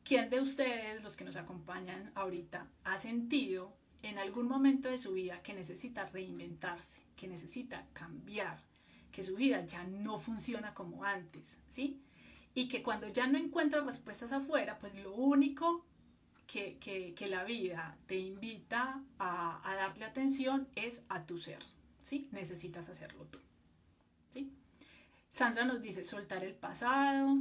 ¿quién de ustedes, los que nos acompañan ahorita, ha sentido en algún momento de su vida que necesita reinventarse, que necesita cambiar, que su vida ya no funciona como antes, ¿sí? Y que cuando ya no encuentra respuestas afuera, pues lo único que la vida te invita a darle atención es a tu ser, ¿sí? Necesitas hacerlo tú, ¿sí? Sandra nos dice soltar el pasado,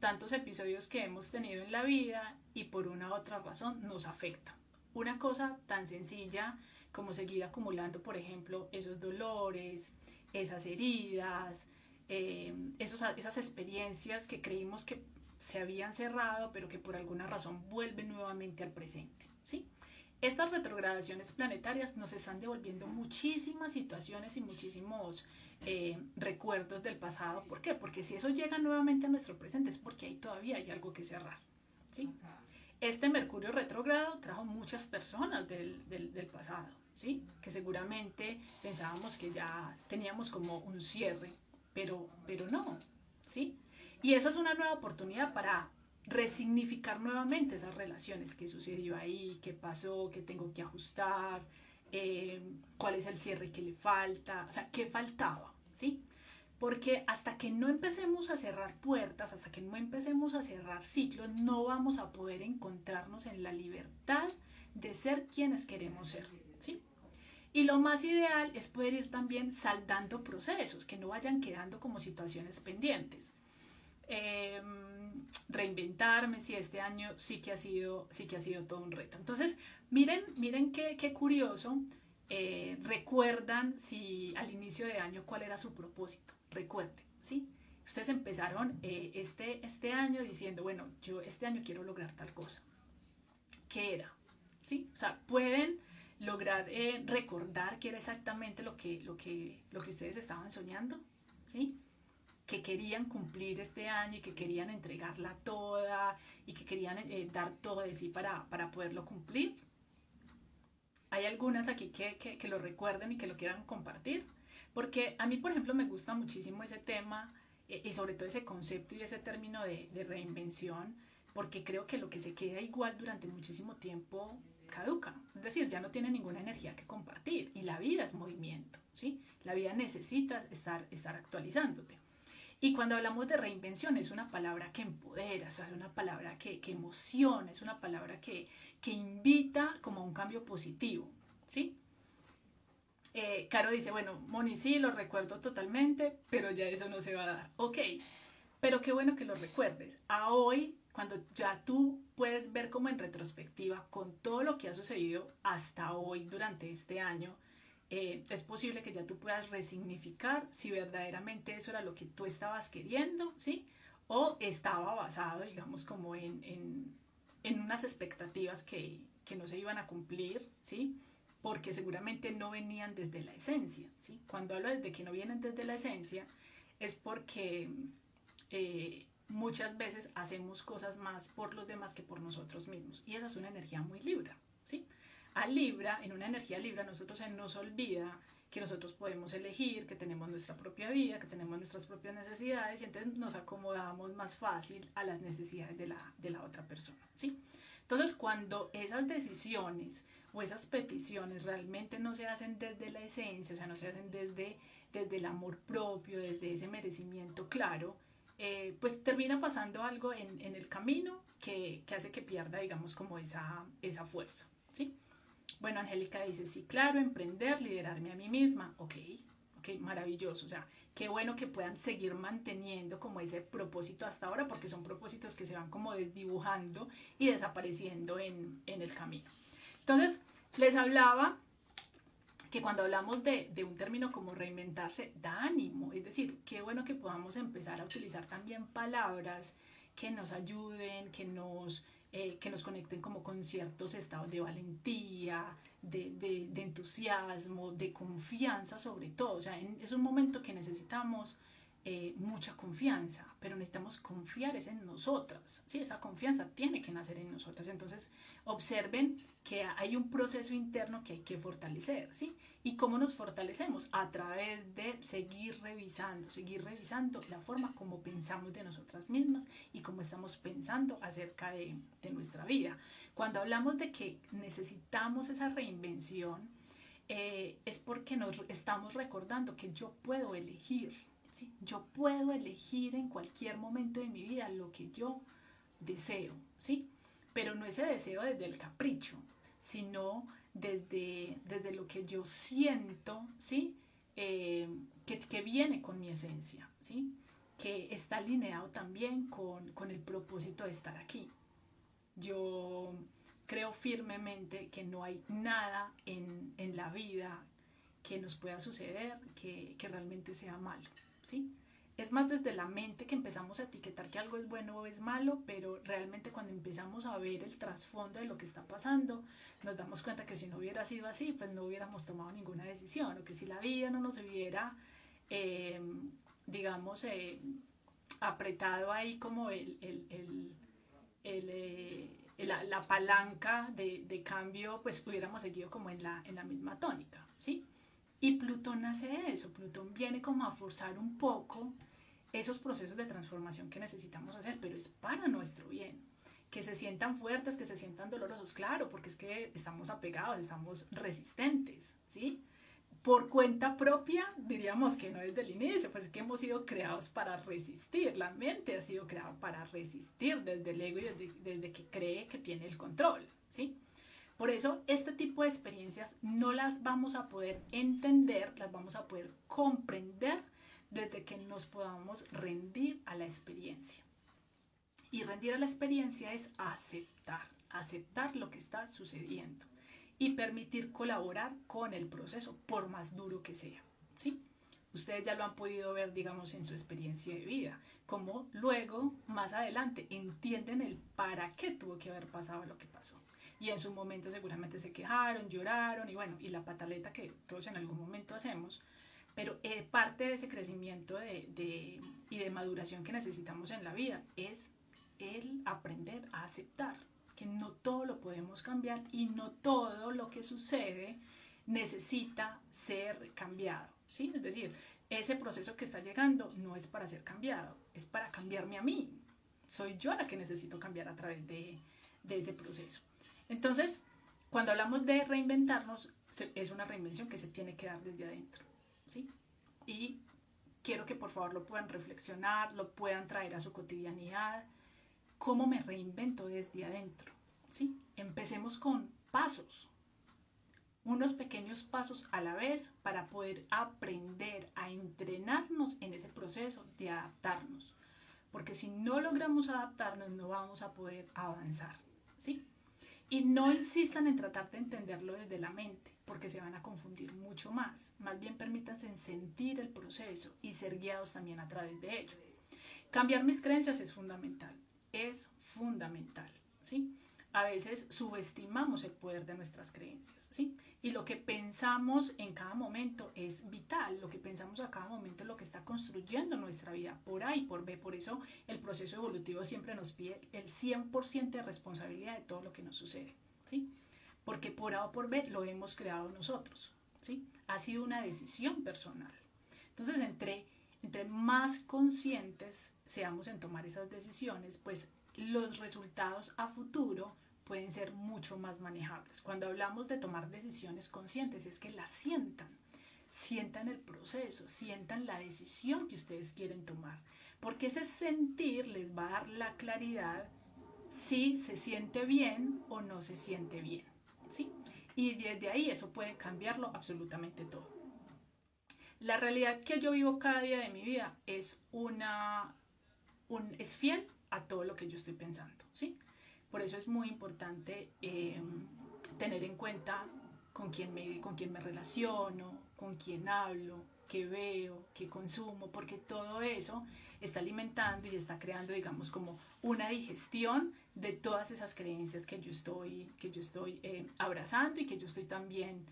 tantos episodios que hemos tenido en la vida y por una u otra razón nos afecta. Una cosa tan sencilla como seguir acumulando, por ejemplo, esos dolores, esas heridas, esas experiencias que creímos que se habían cerrado, pero que por alguna razón vuelven nuevamente al presente, ¿sí? Estas retrogradaciones planetarias nos están devolviendo muchísimas situaciones y muchísimos recuerdos del pasado. ¿Por qué? Porque si eso llega nuevamente a nuestro presente es porque ahí todavía hay algo que cerrar, ¿sí? Este Mercurio retrógrado trajo muchas personas del pasado, ¿sí? Que seguramente pensábamos que ya teníamos como un cierre, pero no, ¿sí? Y esa es una nueva oportunidad para resignificar nuevamente esas relaciones, qué sucedió ahí, qué pasó, qué tengo que ajustar, cuál es el cierre que le falta, o sea, qué faltaba, ¿sí? porque hasta que no empecemos a cerrar puertas, hasta que no empecemos a cerrar ciclos, no vamos a poder encontrarnos en la libertad de ser quienes queremos ser, ¿sí? Y lo más ideal es poder ir también saldando procesos, que no vayan quedando como situaciones pendientes. Eh, Reinventarme, si este año sí que ha sido todo un reto. Entonces, miren qué curioso. Recuerdan si al inicio de año cuál era su propósito. Recuerden, ¿sí? Ustedes empezaron este año diciendo, bueno, yo este año quiero lograr tal cosa. ¿Qué era? ¿Sí? O sea, pueden lograr recordar qué era exactamente lo que ustedes estaban soñando, ¿sí? Que querían cumplir este año y que querían entregarla toda y que querían dar todo de sí para poderlo cumplir. Hay algunas aquí que lo recuerden y que lo quieran compartir, porque a mí, por ejemplo, me gusta muchísimo ese tema y sobre todo ese concepto y ese término de reinvención, porque creo que lo que se queda igual durante muchísimo tiempo caduca, es decir, ya no tiene ninguna energía que compartir y la vida es movimiento, ¿sí? La vida necesita estar actualizándote. Y cuando hablamos de reinvención es una palabra que empodera, o sea, es una palabra que emociona, es una palabra que invita como a un cambio positivo, ¿sí? Caro dice, bueno, Moni, sí, lo recuerdo totalmente, pero ya eso no se va a dar. Ok, pero qué bueno que lo recuerdes. A hoy, cuando ya tú puedes ver como en retrospectiva con todo lo que ha sucedido hasta hoy durante este año, es posible que ya tú puedas resignificar si verdaderamente eso era lo que tú estabas queriendo, ¿sí? O estaba basado, digamos, como en unas expectativas que no se iban a cumplir, ¿sí? Porque seguramente no venían desde la esencia, ¿sí? Cuando hablo de que no vienen desde la esencia, es porque muchas veces hacemos cosas más por los demás que por nosotros mismos. Y esa es una energía muy Libra, ¿sí? A Libra, en una energía Libra, nosotros se nos olvida que nosotros podemos elegir, que tenemos nuestra propia vida, que tenemos nuestras propias necesidades y entonces nos acomodamos más fácil a las necesidades de la otra persona, ¿sí? Entonces, cuando esas decisiones o esas peticiones realmente no se hacen desde la esencia, o sea, no se hacen desde el amor propio, desde ese merecimiento claro, pues termina pasando algo en el camino que hace que pierda, digamos, como esa fuerza, ¿sí? Bueno, Angélica dice, sí, claro, emprender, liderarme a mí misma. Ok, maravilloso. O sea, qué bueno que puedan seguir manteniendo como ese propósito hasta ahora, porque son propósitos que se van como desdibujando y desapareciendo en el camino. Entonces, les hablaba que cuando hablamos de un término como reinventarse, da ánimo. Es decir, qué bueno que podamos empezar a utilizar también palabras que nos ayuden, que nos conecten como con ciertos estados de valentía, de entusiasmo, de confianza sobre todo. O sea, es un momento que necesitamos mucha confianza, pero necesitamos confiar es en nosotras, ¿sí? Esa confianza tiene que nacer en nosotras. Entonces, observen que hay un proceso interno que hay que fortalecer, ¿sí? ¿Y cómo nos fortalecemos? A través de seguir revisando la forma como pensamos de nosotras mismas y cómo estamos pensando acerca de nuestra vida. Cuando hablamos de que necesitamos esa reinvención, es porque nos estamos recordando que yo puedo elegir, ¿sí? Yo puedo elegir en cualquier momento de mi vida lo que yo deseo, ¿sí? Pero no ese deseo desde el capricho, sino desde lo que yo siento, ¿sí? Que viene con mi esencia, ¿sí? Que está alineado también con el propósito de estar aquí. Yo creo firmemente que no hay nada en la vida que nos pueda suceder que realmente sea malo, ¿sí? Es más desde la mente que empezamos a etiquetar que algo es bueno o es malo, pero realmente cuando empezamos a ver el trasfondo de lo que está pasando, nos damos cuenta que si no hubiera sido así, pues no hubiéramos tomado ninguna decisión, o que si la vida no nos hubiera, eh, digamos, apretado ahí como la palanca de cambio, pues hubiéramos seguido como en la misma tónica, ¿sí? Y Plutón hace eso, Plutón viene como a forzar un poco esos procesos de transformación que necesitamos hacer, pero es para nuestro bien. Que se sientan fuertes, que se sientan dolorosos, claro, porque es que estamos apegados, estamos resistentes, ¿sí? por cuenta propia, diríamos que no desde el inicio, pues es que hemos sido creados para resistir, la mente ha sido creada para resistir desde el ego y desde que cree que tiene el control, ¿sí? Por eso este tipo de experiencias no las vamos a poder entender, las vamos a poder comprender desde que nos podamos rendir a la experiencia. Y rendir a la experiencia es aceptar lo que está sucediendo y permitir colaborar con el proceso, por más duro que sea, ¿sí? Ustedes ya lo han podido ver, digamos, en su experiencia de vida, como luego, más adelante, entienden el para qué tuvo que haber pasado lo que pasó. Y en su momento seguramente se quejaron, lloraron y bueno, y la pataleta que todos en algún momento hacemos, pero parte de ese crecimiento y de maduración que necesitamos en la vida es el aprender a aceptar que no todo lo podemos cambiar y no todo lo que sucede necesita ser cambiado, ¿sí? Es decir, ese proceso que está llegando no es para ser cambiado, es para cambiarme a mí. Soy yo la que necesito cambiar a través de ese proceso. Entonces, cuando hablamos de reinventarnos, es una reinvención que se tiene que dar desde adentro, ¿sí? Y quiero que por favor lo puedan reflexionar, lo puedan traer a su cotidianidad. ¿Cómo me reinvento desde adentro? ¿Sí? Empecemos con pasos, unos pequeños pasos a la vez para poder aprender a entrenarnos en ese proceso de adaptarnos. Porque si no logramos adaptarnos, no vamos a poder avanzar, ¿sí? Y no insistan en tratar de entenderlo desde la mente, porque se van a confundir mucho más. Más bien permítanse sentir el proceso y ser guiados también a través de ello. Cambiar mis creencias es fundamental, ¿sí? A veces subestimamos el poder de nuestras creencias, ¿sí? Y lo que pensamos en cada momento es vital, lo que pensamos a cada momento es lo que está construyendo nuestra vida, por A y por B. Por eso el proceso evolutivo siempre nos pide el 100% de responsabilidad de todo lo que nos sucede, ¿sí? Porque por A o por B lo hemos creado nosotros, ¿sí? Ha sido una decisión personal. Entonces, entre más conscientes seamos en tomar esas decisiones, pues los resultados a futuro pueden ser mucho más manejables. Cuando hablamos de tomar decisiones conscientes es que las sientan el proceso, sientan la decisión que ustedes quieren tomar, porque ese sentir les va a dar la claridad si se siente bien o no se siente bien, ¿sí? Y desde ahí eso puede cambiarlo absolutamente todo. La realidad que yo vivo cada día de mi vida es es fiel a todo lo que yo estoy pensando, ¿sí? Por eso es muy importante tener en cuenta con quién me relaciono, con quién hablo, qué veo, qué consumo, porque todo eso está alimentando y está creando, digamos, como una digestión de todas esas creencias que yo estoy abrazando y que yo estoy también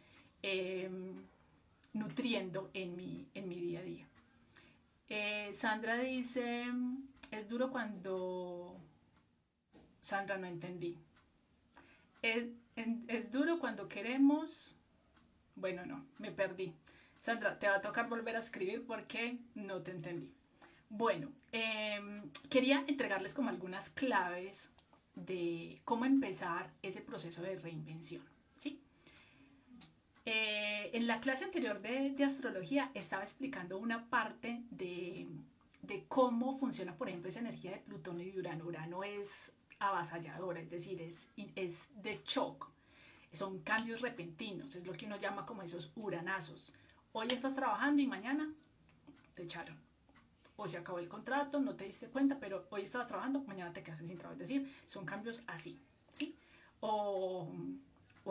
nutriendo en mi día a día. Sandra dice, es duro cuando... Sandra, no entendí. Es duro cuando queremos... Bueno, no, me perdí. Sandra, te va a tocar volver a escribir porque no te entendí. Bueno, quería entregarles como algunas claves de cómo empezar ese proceso de reinvención, ¿sí? En la clase anterior de astrología estaba explicando una parte de cómo funciona, por ejemplo, esa energía de Plutón y de Urano. Urano es avasalladora, es decir, es de shock. Son cambios repentinos, es lo que uno llama como esos uranazos. Hoy estás trabajando y mañana te echaron. O se acabó el contrato, no te diste cuenta, pero hoy estabas trabajando, mañana te quedaste sin trabajo. Es decir, son cambios así, ¿sí? O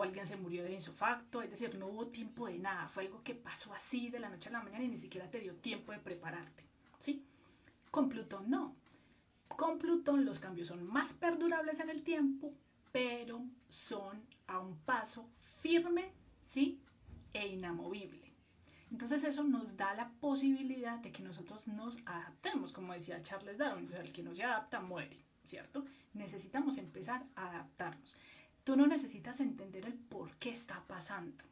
alguien se murió de insofacto, es decir, no hubo tiempo de nada, fue algo que pasó así de la noche a la mañana y ni siquiera te dio tiempo de prepararte, ¿sí? Con Plutón no. Con Plutón los cambios son más perdurables en el tiempo, pero son a un paso firme, ¿sí? E inamovible. Entonces eso nos da la posibilidad de que nosotros nos adaptemos, como decía Charles Darwin, el que no se adapta muere, ¿cierto? Necesitamos empezar a adaptarnos. Tú no necesitas entender el por qué está pasando,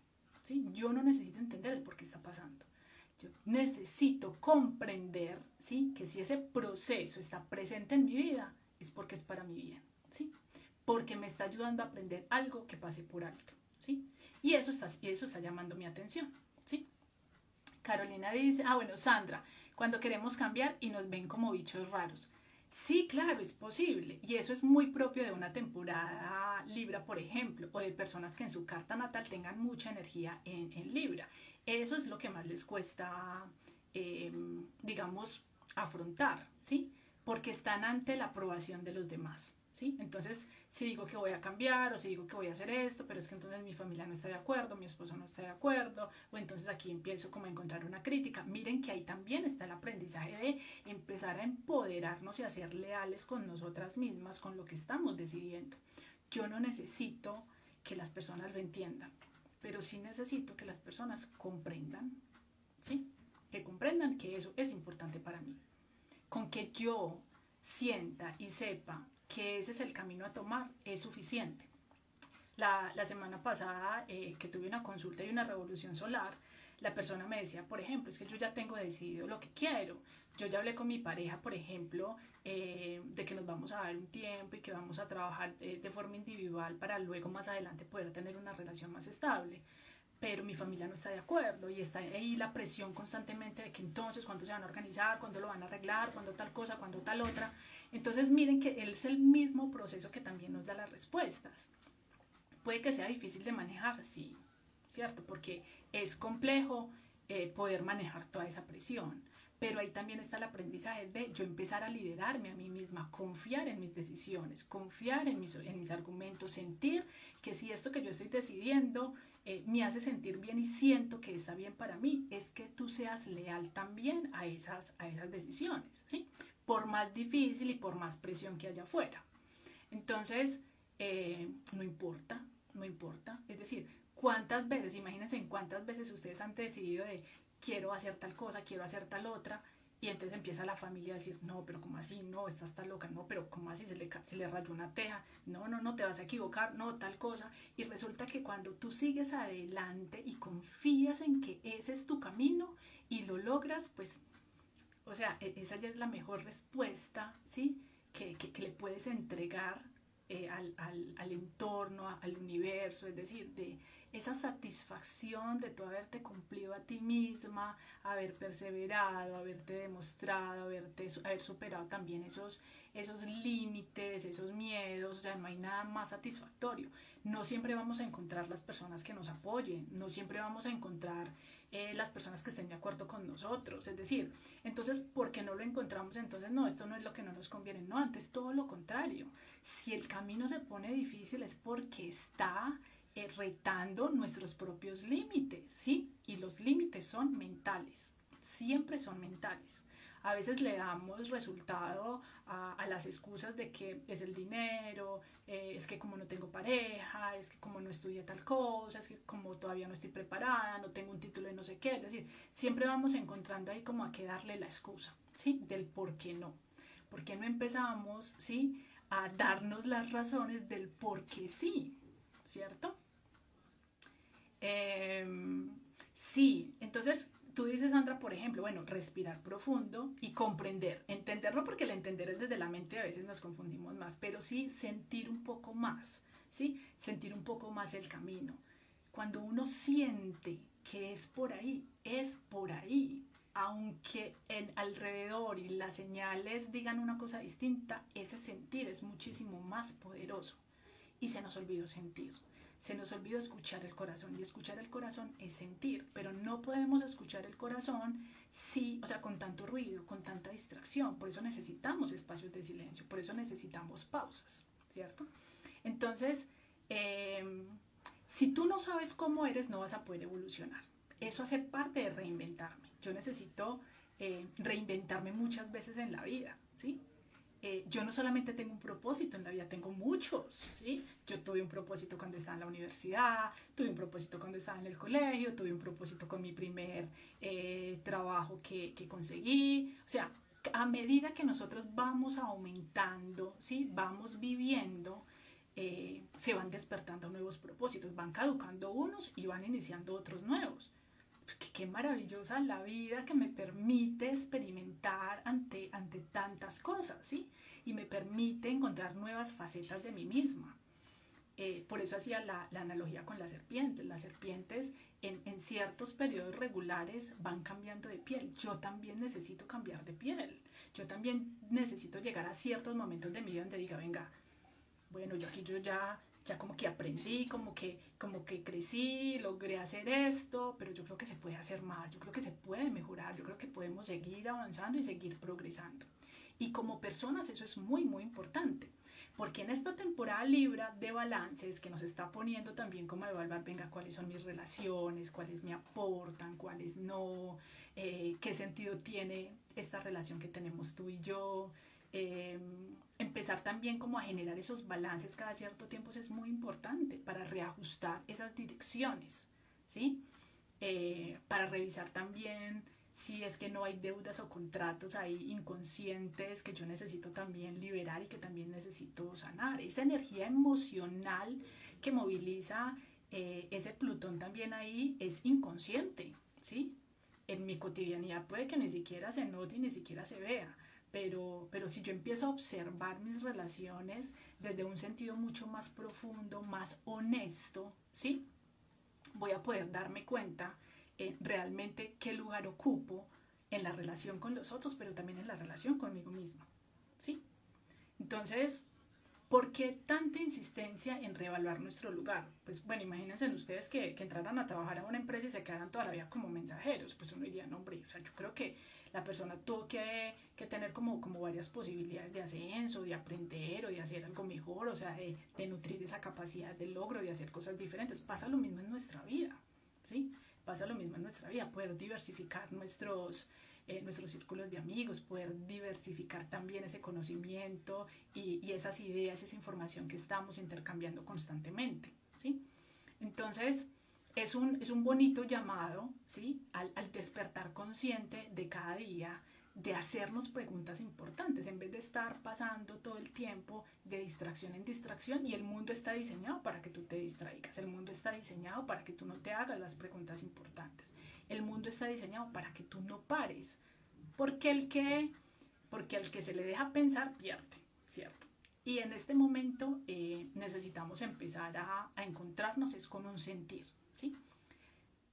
¿sí? Yo no necesito entender el por qué está pasando. Yo necesito comprender, ¿sí? Que si ese proceso está presente en mi vida, es porque es para mi bien, ¿sí? Porque me está ayudando a aprender algo que pase por alto, ¿sí? Y eso está llamando mi atención, ¿sí? Carolina dice, bueno, Sandra, cuando queremos cambiar y nos ven como bichos raros. Sí, claro, es posible. Y eso es muy propio de una temporada Libra, por ejemplo, o de personas que en su carta natal tengan mucha energía en Libra. Eso es lo que más les cuesta, eh, digamos, afrontar, ¿sí? Porque están ante la aprobación de los demás, ¿sí? Entonces, si digo que voy a cambiar o si digo que voy a hacer esto, pero es que entonces mi familia no está de acuerdo, mi esposo no está de acuerdo, o entonces aquí empiezo como a encontrar una crítica. Miren que ahí también está el aprendizaje de empezar a empoderarnos y a ser leales con nosotras mismas, con lo que estamos decidiendo. Yo no necesito que las personas lo entiendan, pero sí necesito que las personas comprendan, ¿sí? Que comprendan que eso es importante para mí. Con que yo sienta y sepa que ese es el camino a tomar es suficiente. La semana pasada que tuve una consulta y una revolución solar, la persona me decía, por ejemplo, es que yo ya tengo decidido lo que quiero. Yo ya hablé con mi pareja, por ejemplo, de que nos vamos a dar un tiempo y que vamos a trabajar de forma individual para luego más adelante poder tener una relación más estable, pero mi familia no está de acuerdo y está ahí la presión constantemente de que entonces cuándo se van a organizar, cuándo lo van a arreglar, cuándo tal cosa, cuándo tal otra. Entonces miren que él es el mismo proceso que también nos da las respuestas. Puede que sea difícil de manejar, sí, ¿cierto? Porque es complejo poder manejar toda esa presión. Pero ahí también está el aprendizaje de yo empezar a liderarme a mí misma, confiar en mis decisiones, confiar en mis argumentos, sentir que si esto que yo estoy decidiendo me hace sentir bien y siento que está bien para mí, es que tú seas leal también a esas decisiones, ¿sí? Por más difícil y por más presión que haya afuera. Entonces, no importa, no importa. Es decir, cuántas veces, imagínense en cuántas veces ustedes han decidido de quiero hacer tal cosa, quiero hacer tal otra, y entonces empieza la familia a decir, no, pero ¿cómo así? No, estás tan loca, no, pero ¿cómo así? Se le rayó una teja, no, no, no, te vas a equivocar, no, tal cosa. Y resulta que cuando tú sigues adelante y confías en que ese es tu camino y lo logras, pues, o sea, esa ya es la mejor respuesta, ¿sí? Que le puedes entregar al entorno, al universo, es decir, de esa satisfacción de tú haberte cumplido a ti misma, haber perseverado, haberte demostrado, haber superado también esos límites, esos miedos, o sea, no hay nada más satisfactorio. No siempre vamos a encontrar las personas que nos apoyen, no siempre vamos a encontrar las personas que estén de acuerdo con nosotros, es decir, entonces, ¿por qué no lo encontramos? Entonces, no, esto no es lo que no nos conviene, no, antes todo lo contrario. Si el camino se pone difícil es porque está retando nuestros propios límites, ¿sí? Y los límites son mentales, siempre son mentales. A veces le damos resultado a las excusas de que es el dinero, es que como no tengo pareja, es que como no estudié tal cosa, es que como todavía no estoy preparada, no tengo un título de no sé qué, es decir, siempre vamos encontrando ahí como a qué darle la excusa, ¿sí? Del por qué no. ¿Por qué no empezamos, ¿sí? A darnos las razones del por qué sí, ¿cierto? Sí, entonces tú dices, Sandra, por ejemplo, bueno, respirar profundo y comprender. Entenderlo porque el entender es desde la mente, a veces nos confundimos más, pero sí sentir un poco más, ¿sí? Sentir un poco más el camino. Cuando uno siente que es por ahí. Aunque en alrededor y las señales digan una cosa distinta, ese sentir es muchísimo más poderoso. Y se nos olvidó sentir. Se nos olvidó escuchar el corazón y escuchar el corazón es sentir, pero no podemos escuchar el corazón o sea, con tanto ruido, con tanta distracción. Por eso necesitamos espacios de silencio, por eso necesitamos pausas, ¿cierto? Entonces, si tú no sabes cómo eres, no vas a poder evolucionar. Eso hace parte de reinventarme. Yo necesito reinventarme muchas veces en la vida, ¿sí? Yo no solamente tengo un propósito en la vida, tengo muchos, ¿sí? Yo tuve un propósito cuando estaba en la universidad, tuve un propósito cuando estaba en el colegio, tuve un propósito con mi primer trabajo que conseguí. O sea, a medida que nosotros vamos aumentando, ¿sí? Vamos viviendo, se van despertando nuevos propósitos, van caducando unos y van iniciando otros nuevos. Pues qué maravillosa la vida que me permite experimentar ante tantas cosas, ¿sí? Y me permite encontrar nuevas facetas de mí misma. Por eso hacía la analogía con las serpientes. Las serpientes en ciertos periodos regulares van cambiando de piel. Yo también necesito cambiar de piel. Yo también necesito llegar a ciertos momentos de mi vida donde diga, venga, bueno, yo ya como que aprendí, como que crecí, logré hacer esto, pero yo creo que se puede hacer más, yo creo que se puede mejorar, yo creo que podemos seguir avanzando y seguir progresando. Y como personas eso es muy, muy importante, porque en esta temporada Libra de balances que nos está poniendo también como a evaluar, venga, cuáles son mis relaciones, cuáles me aportan, cuáles no, qué sentido tiene esta relación que tenemos tú y yo, eh, empezar también como a generar esos balances cada cierto tiempo es muy importante para reajustar esas direcciones, ¿sí? Para revisar también si es que no hay deudas o contratos ahí inconscientes que yo necesito también liberar y que también necesito sanar. Esa energía emocional que moviliza ese Plutón también ahí es inconsciente, ¿sí? En mi cotidianidad puede que ni siquiera se note y ni siquiera se vea, pero si yo empiezo a observar mis relaciones desde un sentido mucho más profundo, más honesto, ¿sí? Voy a poder darme cuenta realmente qué lugar ocupo en la relación con los otros, pero también en la relación conmigo misma, ¿sí? Entonces, ¿por qué tanta insistencia en reevaluar nuestro lugar? Pues bueno, imagínense ustedes que entraran a trabajar a una empresa y se quedaran toda la vida como mensajeros, pues uno diría, no hombre, o sea, yo creo que la persona tuvo que tener como varias posibilidades de ascenso, de aprender o de hacer algo mejor, o sea, de nutrir esa capacidad de logro, de hacer cosas diferentes. Pasa lo mismo en nuestra vida, ¿sí? Pasa lo mismo en nuestra vida, poder diversificar nuestros círculos de amigos, poder diversificar también ese conocimiento y esas ideas, esa información que estamos intercambiando constantemente, ¿sí? Entonces, es un bonito llamado, ¿sí? Al despertar consciente de cada día, de hacernos preguntas importantes, en vez de estar pasando todo el tiempo de distracción en distracción, y el mundo está diseñado para que tú te distraigas, el mundo está diseñado para que tú no te hagas las preguntas importantes, el mundo está diseñado para que tú no pares, porque porque al que se le deja pensar pierde, ¿cierto? Y en este momento necesitamos empezar a encontrarnos es con un sentir, ¿sí?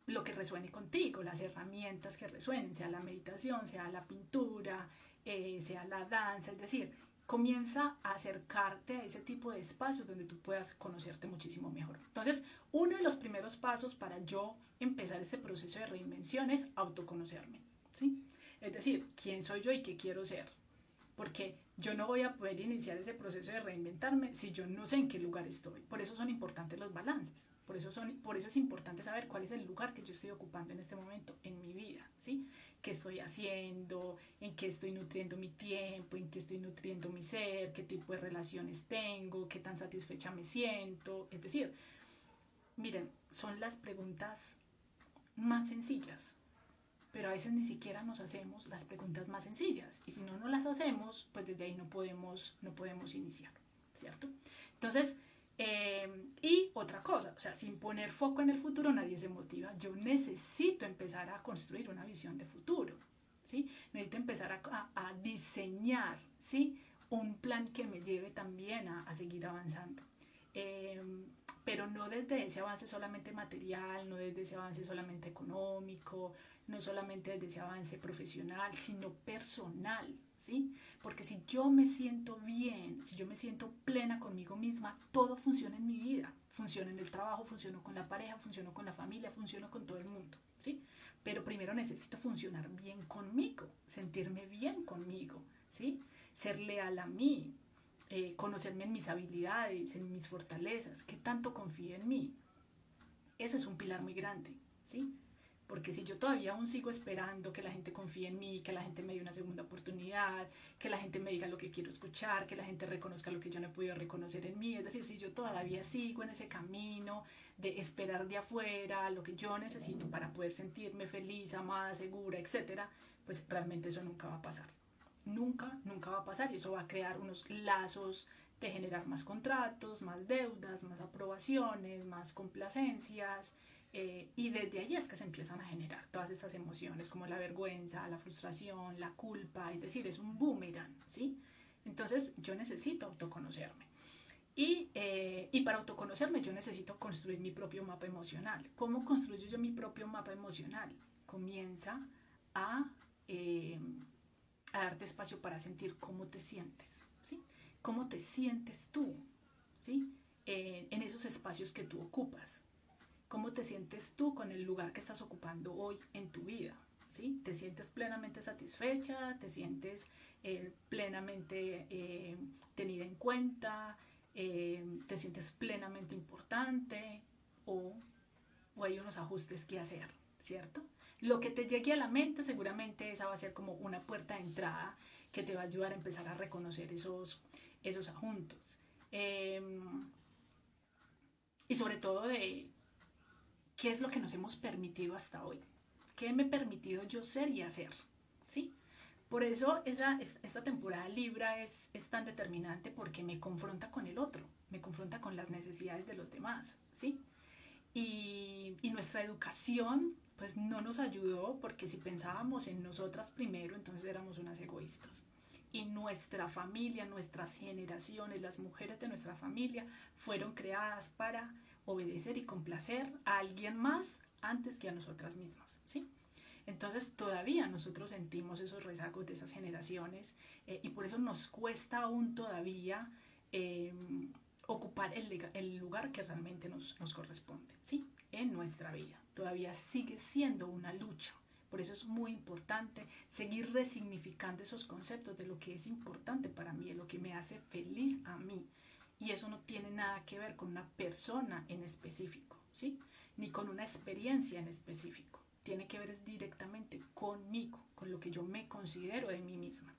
Lo que resuene contigo, las herramientas que resuenen, sea la meditación, sea la pintura, sea la danza, es decir, comienza a acercarte a ese tipo de espacios donde tú puedas conocerte muchísimo mejor. Entonces, uno de los primeros pasos para yo empezar este proceso de reinvención es autoconocerme, ¿sí? Es decir, quién soy yo y qué quiero ser, porque yo no voy a poder iniciar ese proceso de reinventarme si yo no sé en qué lugar estoy. Por eso son importantes los balances, por eso es importante saber cuál es el lugar que yo estoy ocupando en este momento en mi vida, ¿sí? ¿Qué estoy haciendo? ¿En qué estoy nutriendo mi tiempo? ¿En qué estoy nutriendo mi ser? ¿Qué tipo de relaciones tengo? ¿Qué tan satisfecha me siento? Es decir, miren, son las preguntas más sencillas, pero a veces ni siquiera nos hacemos las preguntas más sencillas, y si no nos las hacemos, pues desde ahí no podemos iniciar, ¿cierto? Entonces, y otra cosa, o sea, sin poner foco en el futuro nadie se motiva. Yo necesito empezar a construir una visión de futuro, ¿sí? Necesito empezar a diseñar, ¿sí? Un plan que me lleve también a seguir avanzando. Eh, pero no desde ese avance solamente material, no desde ese avance solamente económico, no solamente desde ese avance profesional, sino personal, ¿sí? Porque si yo me siento bien, si yo me siento plena conmigo misma, todo funciona en mi vida. Funciona en el trabajo, funciona con la pareja, funciona con la familia, funciona con todo el mundo, ¿sí? Pero primero necesito funcionar bien conmigo, sentirme bien conmigo, ¿sí? Ser leal a mí, conocerme en mis habilidades, en mis fortalezas, qué tanto confío en mí. Ese es un pilar muy grande, ¿sí? Porque si yo todavía aún sigo esperando que la gente confíe en mí, que la gente me dé una segunda oportunidad, que la gente me diga lo que quiero escuchar, que la gente reconozca lo que yo no he podido reconocer en mí, es decir, si yo todavía sigo en ese camino de esperar de afuera lo que yo necesito para poder sentirme feliz, amada, segura, etcétera, pues realmente eso nunca va a pasar. Nunca, nunca va a pasar, y eso va a crear unos lazos de generar más contratos, más deudas, más aprobaciones, más complacencias, y desde allí es que se empiezan a generar todas estas emociones como la vergüenza, la frustración, la culpa, es decir, es un boomerang, ¿sí? Entonces yo necesito autoconocerme. Y para autoconocerme yo necesito construir mi propio mapa emocional. ¿Cómo construyo yo mi propio mapa emocional? Comienza a, eh, a darte espacio para sentir cómo te sientes, ¿sí? ¿Cómo te sientes tú, ¿sí? En esos espacios que tú ocupas. ¿Cómo te sientes tú con el lugar que estás ocupando hoy en tu vida? ¿Sí? ¿Te sientes plenamente satisfecha? ¿Te sientes plenamente tenida en cuenta? ¿Te sientes plenamente importante? ¿O, o hay unos ajustes que hacer? ¿Cierto? Lo que te llegue a la mente, seguramente esa va a ser como una puerta de entrada que te va a ayudar a empezar a reconocer esos adjuntos. Y sobre todo de qué es lo que nos hemos permitido hasta hoy, qué me he permitido yo ser y hacer, ¿sí? Por eso esta temporada Libra es tan determinante porque me confronta con el otro, me confronta con las necesidades de los demás, ¿sí? Y nuestra educación pues no nos ayudó porque si pensábamos en nosotras primero, entonces éramos unas egoístas. Y nuestra familia, nuestras generaciones, las mujeres de nuestra familia fueron creadas para obedecer y complacer a alguien más antes que a nosotras mismas, ¿sí? Entonces todavía nosotros sentimos esos rezagos de esas generaciones y por eso nos cuesta aún todavía eh, ocupar el lugar que realmente nos corresponde, ¿sí? En nuestra vida. Todavía sigue siendo una lucha. Por eso es muy importante seguir resignificando esos conceptos de lo que es importante para mí, de lo que me hace feliz a mí. Y eso no tiene nada que ver con una persona en específico, ¿sí? Ni con una experiencia en específico. Tiene que ver directamente conmigo, con lo que yo me considero de mí misma.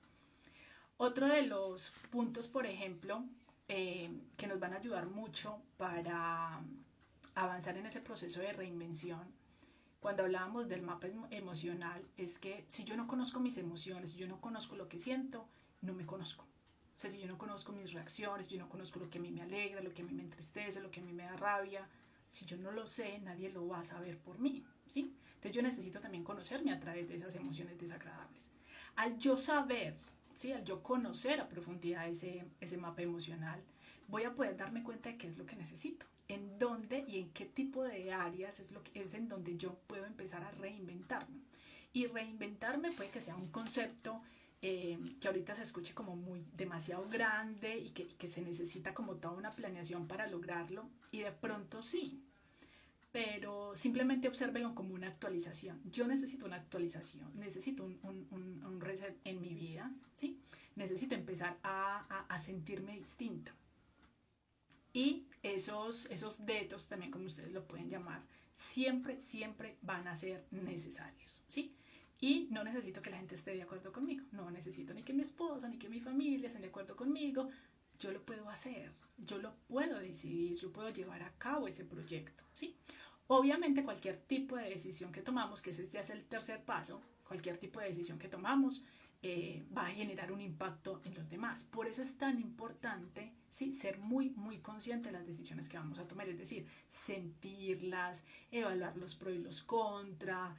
Otro de los puntos, por ejemplo, que nos van a ayudar mucho para avanzar en ese proceso de reinvención, cuando hablábamos del mapa emocional, es que si yo no conozco mis emociones, si yo no conozco lo que siento, no me conozco. O sea, si yo no conozco mis reacciones, si yo no conozco lo que a mí me alegra, lo que a mí me entristece, lo que a mí me da rabia, si yo no lo sé, nadie lo va a saber por mí, ¿sí? Entonces yo necesito también conocerme a través de esas emociones desagradables. Al yo saber, ¿sí? Al yo conocer a profundidad ese mapa emocional, voy a poder darme cuenta de qué es lo que necesito, en dónde y en qué tipo de áreas es en donde yo puedo empezar a reinventarme. Y reinventarme puede que sea un concepto que ahorita se escuche como muy demasiado grande y que se necesita como toda una planeación para lograrlo, y de pronto sí, pero simplemente obsérvelo como una actualización. Yo necesito una actualización, necesito un reset en mi vida, ¿sí? Necesito empezar a sentirme distinta. Y esos dedos, también como ustedes lo pueden llamar, siempre, siempre van a ser necesarios, ¿sí? Y no necesito que la gente esté de acuerdo conmigo, no necesito ni que mi esposo ni que mi familia estén de acuerdo conmigo, yo lo puedo hacer, yo lo puedo decidir, yo puedo llevar a cabo ese proyecto, ¿sí? Obviamente cualquier tipo de decisión que tomamos, que ese ya es el tercer paso, cualquier tipo de decisión que tomamos va a generar un impacto en los demás. Por eso es tan importante, ¿sí? Ser muy, muy consciente de las decisiones que vamos a tomar, es decir, sentirlas, evaluar los pros y los contra,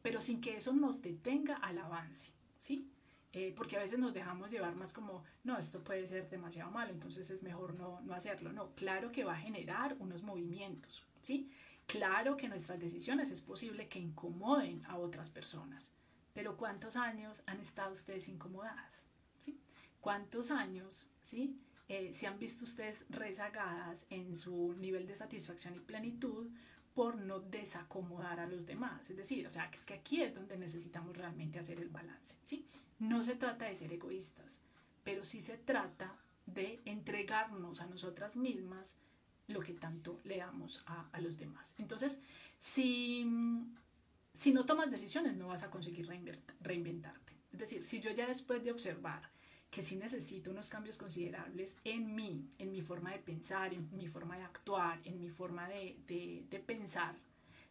pero sin que eso nos detenga al avance, ¿sí? Porque a veces nos dejamos llevar más como, no, esto puede ser demasiado malo, entonces es mejor no hacerlo. No, claro que va a generar unos movimientos, ¿sí? Claro que nuestras decisiones es posible que incomoden a otras personas, pero ¿cuántos años han estado ustedes incomodadas? ¿Sí? ¿Cuántos años, ¿sí? Se han visto ustedes rezagadas en su nivel de satisfacción y plenitud por no desacomodar a los demás? Es decir, o sea, que es que aquí es donde necesitamos realmente hacer el balance, ¿sí? No se trata de ser egoístas, pero sí se trata de entregarnos a nosotras mismas lo que tanto le damos a los demás. Entonces, si no tomas decisiones, no vas a conseguir reinventarte. Es decir, si yo ya después de observar que sí necesito unos cambios considerables en mi forma de pensar, en mi forma de actuar, en mi forma de pensar,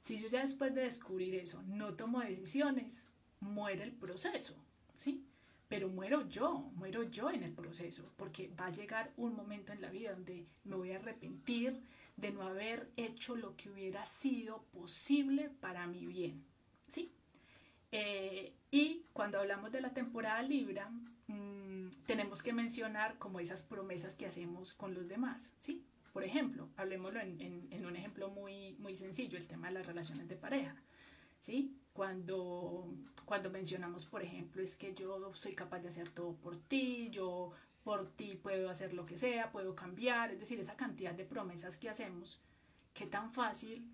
si yo ya después de descubrir eso no tomo decisiones, muere el proceso, ¿sí? Pero muero yo en el proceso, porque va a llegar un momento en la vida donde me voy a arrepentir de no haber hecho lo que hubiera sido posible para mi bien, ¿sí? Y cuando hablamos de la temporada Libra, tenemos que mencionar como esas promesas que hacemos con los demás, ¿sí? Por ejemplo, hablemoslo en un ejemplo muy sencillo, el tema de las relaciones de pareja, ¿sí? Cuando mencionamos, por ejemplo, es que yo soy capaz de hacer todo por ti, yo por ti puedo hacer lo que sea, puedo cambiar, es decir, esa cantidad de promesas que hacemos, qué tan fácil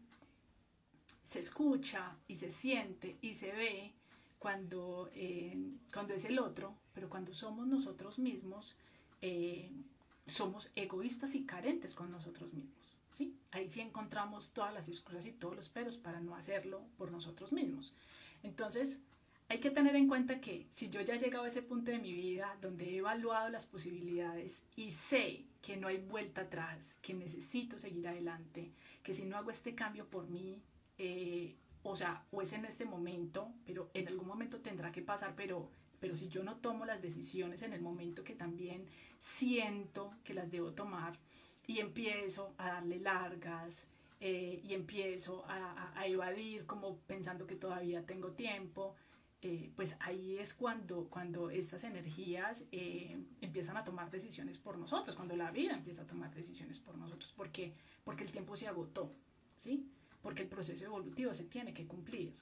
se escucha y se siente y se ve cuando es el otro, pero cuando somos nosotros mismos, eh, somos egoístas y carentes con nosotros mismos. ¿Sí? Ahí sí encontramos todas las excusas y todos los peros para no hacerlo por nosotros mismos. Entonces, hay que tener en cuenta que si yo ya he llegado a ese punto de mi vida donde he evaluado las posibilidades y sé que no hay vuelta atrás, que necesito seguir adelante, que si no hago este cambio por mí, o sea, o es en este momento, pero en algún momento tendrá que pasar, pero si yo no tomo las decisiones en el momento que también siento que las debo tomar y empiezo a darle largas y empiezo a evadir como pensando que todavía tengo tiempo, pues ahí es cuando estas energías empiezan a tomar decisiones por nosotros, cuando la vida empieza a tomar decisiones por nosotros, porque el tiempo se agotó, ¿sí? Porque el proceso evolutivo se tiene que cumplir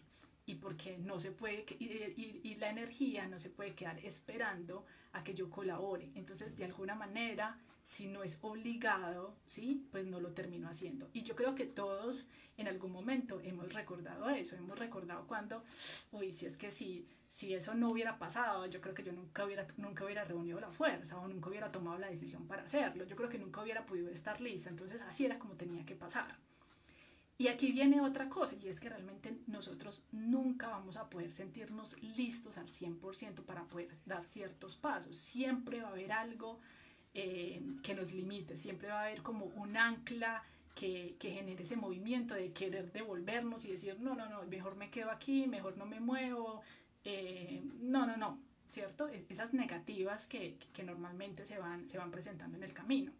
y porque no se puede, y la energía no se puede quedar esperando a que yo colabore. Entonces, de alguna manera, si no es obligado, ¿sí? Pues no lo termino haciendo. Y yo creo que todos en algún momento hemos recordado eso, hemos recordado cuando, uy, si es que si eso no hubiera pasado, yo creo que yo nunca hubiera reunido la fuerza o nunca hubiera tomado la decisión para hacerlo. Yo creo que nunca hubiera podido estar lista. Entonces, así era como tenía que pasar. Y aquí viene otra cosa, y es que realmente nosotros nunca vamos a poder sentirnos listos al 100% para poder dar ciertos pasos. Siempre va a haber algo que nos limite, siempre va a haber como un ancla que genere ese movimiento de querer devolvernos y decir, no, no, no, mejor me quedo aquí, mejor no me muevo, no, no, no, ¿cierto? Esas negativas que normalmente se van presentando en el camino.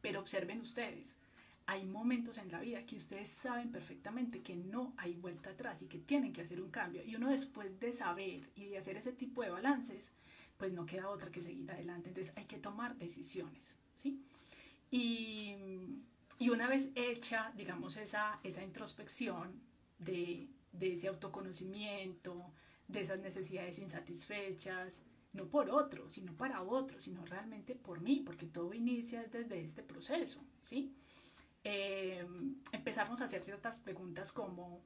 Pero observen ustedes, hay momentos en la vida que ustedes saben perfectamente que no hay vuelta atrás y que tienen que hacer un cambio. Y uno después de saber y de hacer ese tipo de balances, pues no queda otra que seguir adelante. Entonces hay que tomar decisiones, ¿sí? Y, y una vez hecha, digamos, esa introspección de ese autoconocimiento, de esas necesidades insatisfechas, no por otro, sino para otro, sino realmente por mí, porque todo inicia desde este proceso, ¿sí? Empezamos a hacer ciertas preguntas como,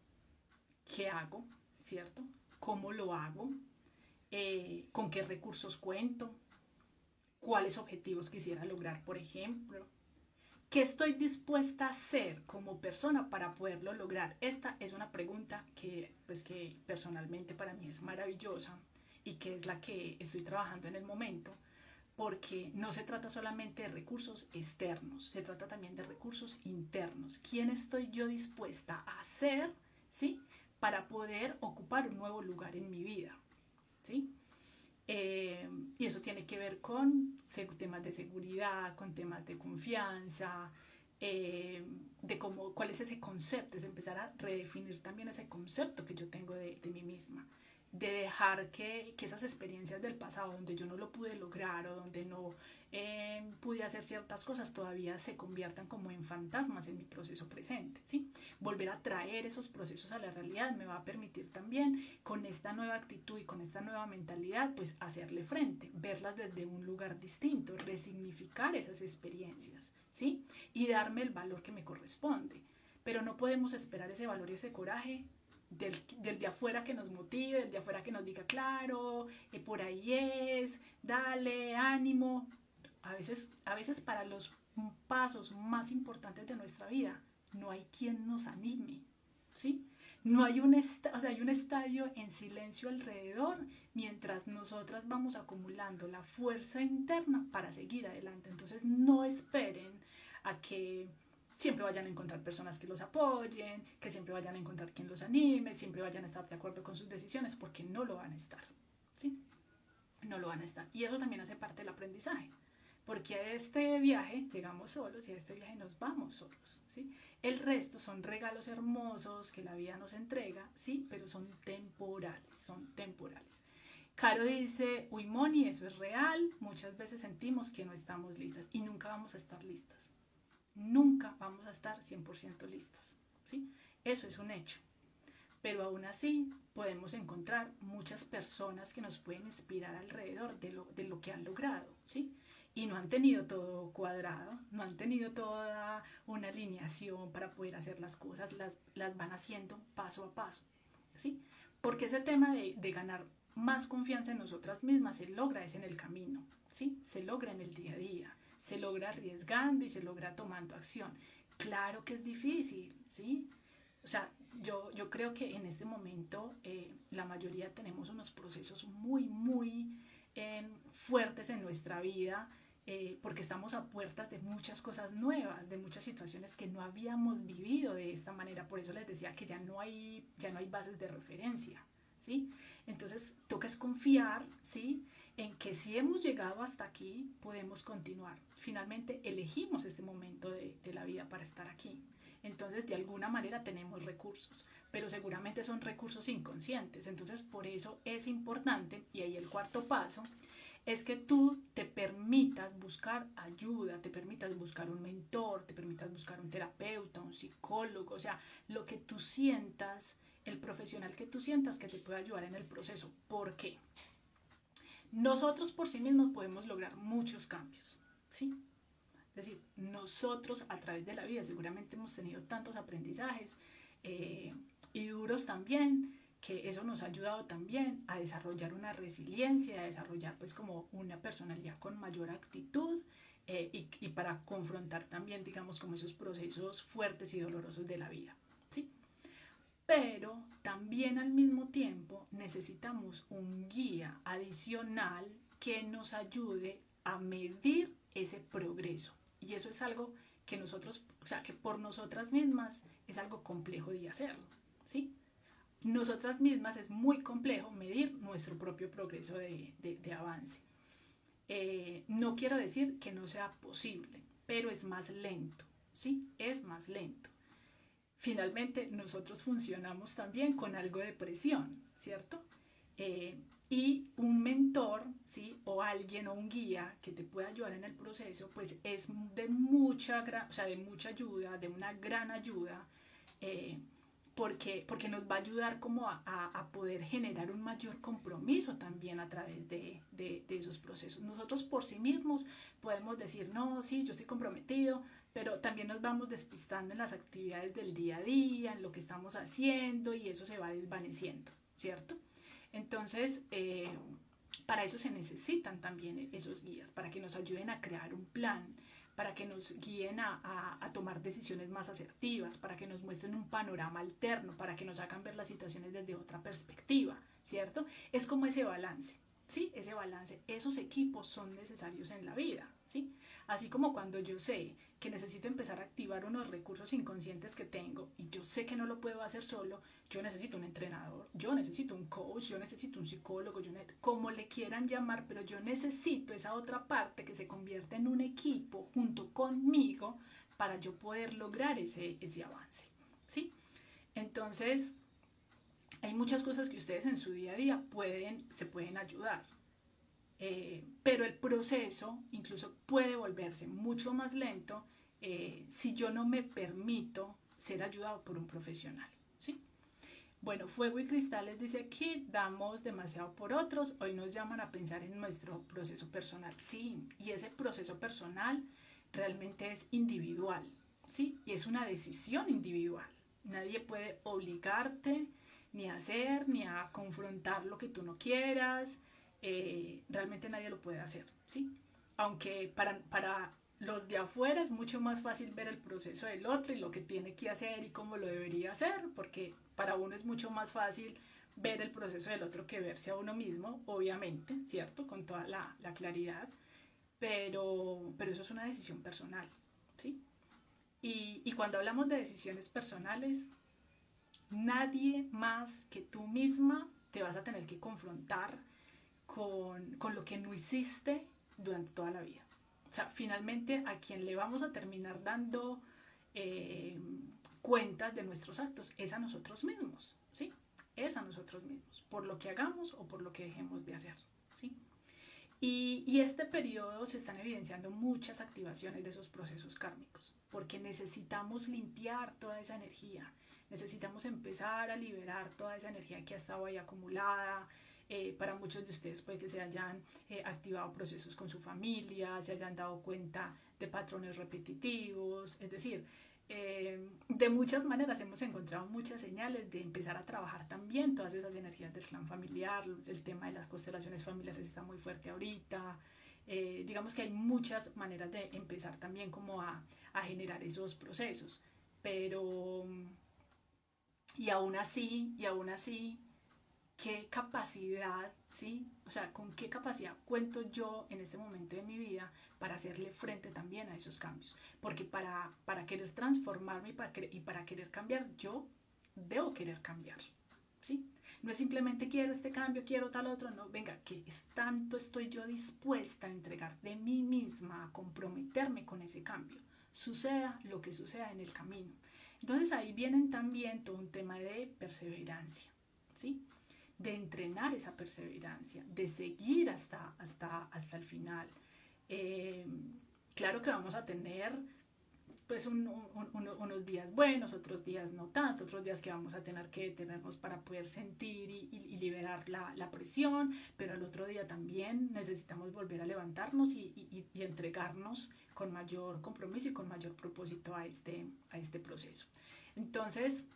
¿qué hago? ¿Cierto? ¿Cómo lo hago? ¿Con qué recursos cuento? ¿Cuáles objetivos quisiera lograr, por ejemplo? ¿Qué estoy dispuesta a hacer como persona para poderlo lograr? Esta es una pregunta que personalmente para mí es maravillosa y que es la que estoy trabajando en el momento, porque no se trata solamente de recursos externos, se trata también de recursos internos. ¿Quién estoy yo dispuesta a ser, ¿sí? Para poder ocupar un nuevo lugar en mi vida, ¿sí? Y eso tiene que ver con temas de seguridad, con temas de confianza, de cuál es ese concepto, es empezar a redefinir también ese concepto que yo tengo de mí misma, de dejar que esas experiencias del pasado donde yo no lo pude lograr o donde no pude hacer ciertas cosas todavía se conviertan como en fantasmas en mi proceso presente, ¿sí? Volver a traer esos procesos a la realidad me va a permitir también con esta nueva actitud y con esta nueva mentalidad pues hacerle frente, verlas desde un lugar distinto, resignificar esas experiencias, ¿sí? Y darme el valor que me corresponde. Pero no podemos esperar ese valor y ese coraje del de afuera que nos motive, del de afuera que nos diga, claro, por ahí es, dale, ánimo. A veces para los pasos más importantes de nuestra vida no hay quien nos anime, ¿sí? No hay o sea, hay un estadio en silencio alrededor mientras nosotras vamos acumulando la fuerza interna para seguir adelante. Entonces no esperen a que siempre vayan a encontrar personas que los apoyen, que siempre vayan a encontrar quien los anime, siempre vayan a estar de acuerdo con sus decisiones, porque no lo van a estar, ¿sí? No lo van a estar. Y eso también hace parte del aprendizaje, porque a este viaje llegamos solos y a este viaje nos vamos solos, ¿sí? El resto son regalos hermosos que la vida nos entrega, ¿sí? Pero son temporales, son temporales. Caro dice, uy, Moni, eso es real, muchas veces sentimos que no estamos listas y nunca vamos a estar listas, nunca vamos a estar 100% listas, ¿sí? Eso es un hecho, pero aún así podemos encontrar muchas personas que nos pueden inspirar alrededor de lo que han logrado, ¿sí? Y no han tenido todo cuadrado, no han tenido toda una alineación para poder hacer las cosas, las van haciendo paso a paso, ¿sí? Porque ese tema de ganar más confianza en nosotras mismas se logra es en el camino, ¿sí? Se logra en el día a día, se logra arriesgando y se logra tomando acción. Claro que es difícil, ¿sí? O sea, yo creo que en este momento la mayoría tenemos unos procesos muy fuertes en nuestra vida porque estamos a puertas de muchas cosas nuevas, de muchas situaciones que no habíamos vivido de esta manera. Por eso les decía que ya no hay bases de referencia, ¿sí? Entonces toca es confiar, ¿sí? En que si hemos llegado hasta aquí, podemos continuar. Finalmente elegimos este momento de la vida para estar aquí. Entonces, de alguna manera tenemos recursos, pero seguramente son recursos inconscientes. Entonces, por eso es importante, y ahí el cuarto paso, es que tú te permitas buscar ayuda, te permitas buscar un mentor, te permitas buscar un terapeuta, un psicólogo, o sea, lo que tú sientas, el profesional que tú sientas que te pueda ayudar en el proceso. ¿Por qué? Nosotros por sí mismos podemos lograr muchos cambios, ¿sí? Es decir, nosotros a través de la vida seguramente hemos tenido tantos aprendizajes y duros también, que eso nos ha ayudado también a desarrollar una resiliencia, a desarrollar pues como una personalidad con mayor actitud y para confrontar también digamos como esos procesos fuertes y dolorosos de la vida, ¿sí? Pero también al mismo tiempo necesitamos un guía adicional que nos ayude a medir ese progreso. Y eso es algo que nosotros, o sea, que por nosotras mismas es algo complejo de hacerlo, ¿sí? Nosotras mismas es muy complejo medir nuestro propio progreso de avance. No quiero decir que no sea posible, pero es más lento, ¿sí? Es más lento. Finalmente, nosotros funcionamos también con algo de presión, ¿cierto? Y un mentor, ¿sí? O alguien o un guía que te pueda ayudar en el proceso, pues es de mucha, o sea, de mucha ayuda, de una gran ayuda, porque nos va a ayudar como a poder generar un mayor compromiso también a través de esos procesos. Nosotros por sí mismos podemos decir, no, sí, yo estoy comprometido, pero también nos vamos despistando en las actividades del día a día, en lo que estamos haciendo y eso se va desvaneciendo, ¿cierto? Entonces, para eso se necesitan también esos guías, para que nos ayuden a crear un plan, para que nos guíen a tomar decisiones más asertivas, para que nos muestren un panorama alterno, para que nos hagan ver las situaciones desde otra perspectiva, ¿cierto? Es como ese balance, ¿sí? Ese balance, esos equipos son necesarios en la vida, ¿sí? Así como cuando yo sé que necesito empezar a activar unos recursos inconscientes que tengo y yo sé que no lo puedo hacer solo, yo necesito un entrenador, yo necesito un coach, yo necesito un psicólogo, como le quieran llamar, pero yo necesito esa otra parte que se convierte en un equipo junto conmigo para yo poder lograr ese avance, ¿sí? Entonces, hay muchas cosas que ustedes en su día a día se pueden ayudar, pero el proceso incluso puede volverse mucho más lento si yo no me permito ser ayudado por un profesional, ¿sí? Bueno, Fuego y Cristales dice aquí, damos demasiado por otros, hoy nos llaman a pensar en nuestro proceso personal. Sí, y ese proceso personal realmente es individual, ¿sí? Y es una decisión individual. Nadie puede obligarte ni a hacer, ni a confrontar lo que tú no quieras. Realmente nadie lo puede hacer, ¿sí? Aunque para los de afuera es mucho más fácil ver el proceso del otro y lo que tiene que hacer y cómo lo debería hacer, porque para uno es mucho más fácil ver el proceso del otro que verse a uno mismo, obviamente, ¿cierto? Con toda la claridad, pero eso es una decisión personal, ¿sí? Y cuando hablamos de decisiones personales, nadie más que tú misma te vas a tener que confrontar con lo que no hiciste durante toda la vida, sea, finalmente a quien le vamos a terminar dando cuentas de nuestros actos es a nosotros mismos, ¿sí? Es a nosotros mismos, por lo que hagamos o por lo que dejemos de hacer, ¿sí? Y este periodo se están evidenciando muchas activaciones de esos procesos kármicos, porque necesitamos limpiar toda esa energía, necesitamos empezar a liberar toda esa energía que ha estado ahí acumulada. Para muchos de ustedes puede que se hayan activado procesos con su familia, se hayan dado cuenta de patrones repetitivos, es decir, de muchas maneras hemos encontrado muchas señales de empezar a trabajar también todas esas energías del clan familiar. El tema de las constelaciones familiares está muy fuerte ahorita. Digamos que hay muchas maneras de empezar también como a generar esos procesos, pero y aún así, qué capacidad, ¿sí? O sea, con qué capacidad cuento yo en este momento de mi vida para hacerle frente también a esos cambios. Porque para querer transformarme y para querer cambiar, yo debo querer cambiar, ¿sí? No es simplemente quiero este cambio, quiero tal otro, no, venga, que es tanto estoy yo dispuesta a entregar de mí misma, a comprometerme con ese cambio, suceda lo que suceda en el camino. Entonces ahí vienen también todo un tema de perseverancia, ¿sí? De entrenar esa perseverancia, de seguir hasta el final. Eh, claro que vamos a tener pues unos días buenos, otros días no tanto, otros días que vamos a tener que detenernos para poder sentir y liberar la presión, pero el otro día también necesitamos volver a levantarnos y entregarnos con mayor compromiso y con mayor propósito a este proceso. Entonces,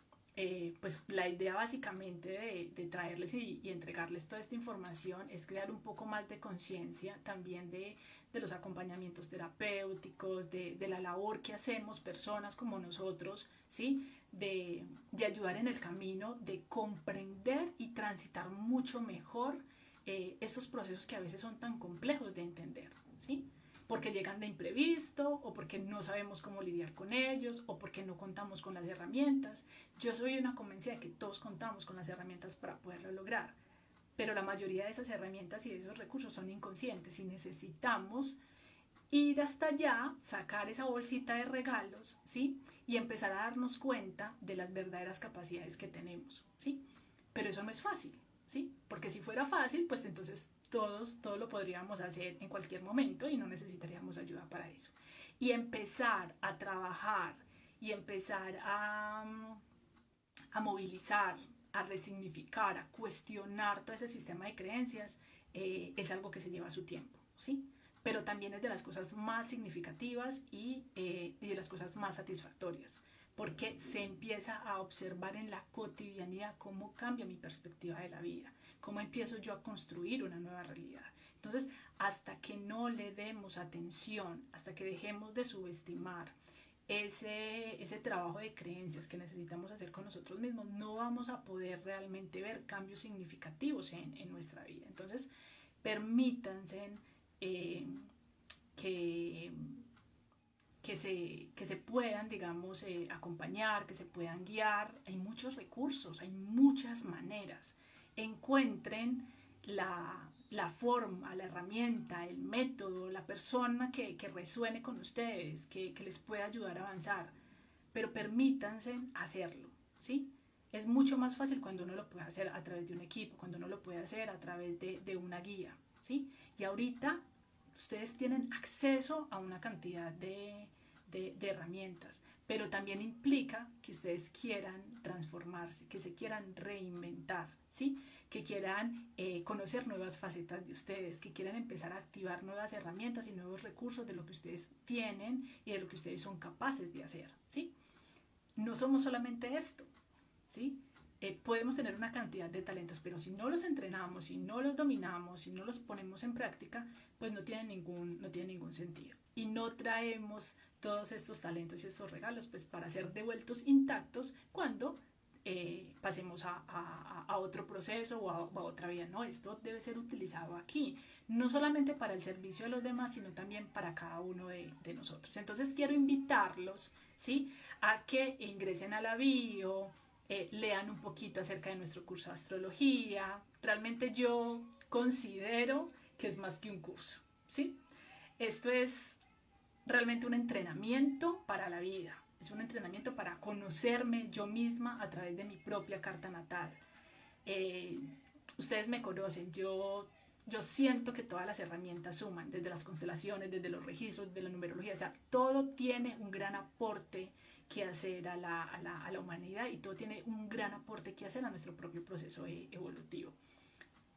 pues la idea básicamente de traerles y entregarles toda esta información es crear un poco más de conciencia también de los acompañamientos terapéuticos, de la labor que hacemos personas como nosotros, ¿sí? De ayudar en el camino, de comprender y transitar mucho mejor estos procesos que a veces son tan complejos de entender, ¿sí? Porque llegan de imprevisto o porque no sabemos cómo lidiar con ellos o porque no contamos con las herramientas. Yo soy una convencida de que todos contamos con las herramientas para poderlo lograr, pero la mayoría de esas herramientas y de esos recursos son inconscientes y necesitamos ir hasta allá, sacar esa bolsita de regalos, ¿sí? Y empezar a darnos cuenta de las verdaderas capacidades que tenemos, ¿sí? Pero eso no es fácil, ¿sí? Porque si fuera fácil, pues entonces todo lo podríamos hacer en cualquier momento y no necesitaríamos ayuda para eso. Y empezar a trabajar y empezar a movilizar, a resignificar, a cuestionar todo ese sistema de creencias, es algo que se lleva su tiempo, ¿sí? Pero también es de las cosas más significativas y de las cosas más satisfactorias, porque se empieza a observar en la cotidianidad cómo cambia mi perspectiva de la vida, cómo empiezo yo a construir una nueva realidad. Entonces, hasta que no le demos atención, hasta que dejemos de subestimar ese trabajo de creencias que necesitamos hacer con nosotros mismos, no vamos a poder realmente ver cambios significativos en nuestra vida. Entonces, permítanse eh, que, que se puedan, digamos, acompañar, que se puedan guiar. Hay muchos recursos, hay muchas maneras. Encuentren la forma, la herramienta, el método, la persona que resuene con ustedes, que les pueda ayudar a avanzar, pero permítanse hacerlo, ¿sí? Es mucho más fácil cuando uno lo puede hacer a través de un equipo, cuando uno lo puede hacer a través de una guía, ¿sí? Y ahorita ustedes tienen acceso a una cantidad de herramientas, pero también implica que ustedes quieran transformarse, que se quieran reinventar, ¿sí? Que quieran conocer nuevas facetas de ustedes, que quieran empezar a activar nuevas herramientas y nuevos recursos de lo que ustedes tienen y de lo que ustedes son capaces de hacer, ¿sí? No somos solamente esto, ¿sí? Podemos tener una cantidad de talentos, pero si no los entrenamos, si no los dominamos, si no los ponemos en práctica, pues no tiene ningún sentido. Y no traemos todos estos talentos y estos regalos pues para ser devueltos intactos cuando pasemos a otro proceso o a otra vida. No, esto debe ser utilizado aquí, no solamente para el servicio de los demás, sino también para cada uno de nosotros. Entonces quiero invitarlos, ¿sí? A que ingresen a la bio, lean un poquito acerca de nuestro curso de astrología. Realmente yo considero que es más que un curso, ¿sí? Esto es realmente un entrenamiento para la vida, es un entrenamiento para conocerme yo misma a través de mi propia carta natal. Eh, Ustedes me conocen, yo siento que todas las herramientas suman, desde las constelaciones, desde los registros, desde la numerología, o sea, todo tiene un gran aporte que hacer a la humanidad y todo tiene un gran aporte que hacer a nuestro propio proceso evolutivo.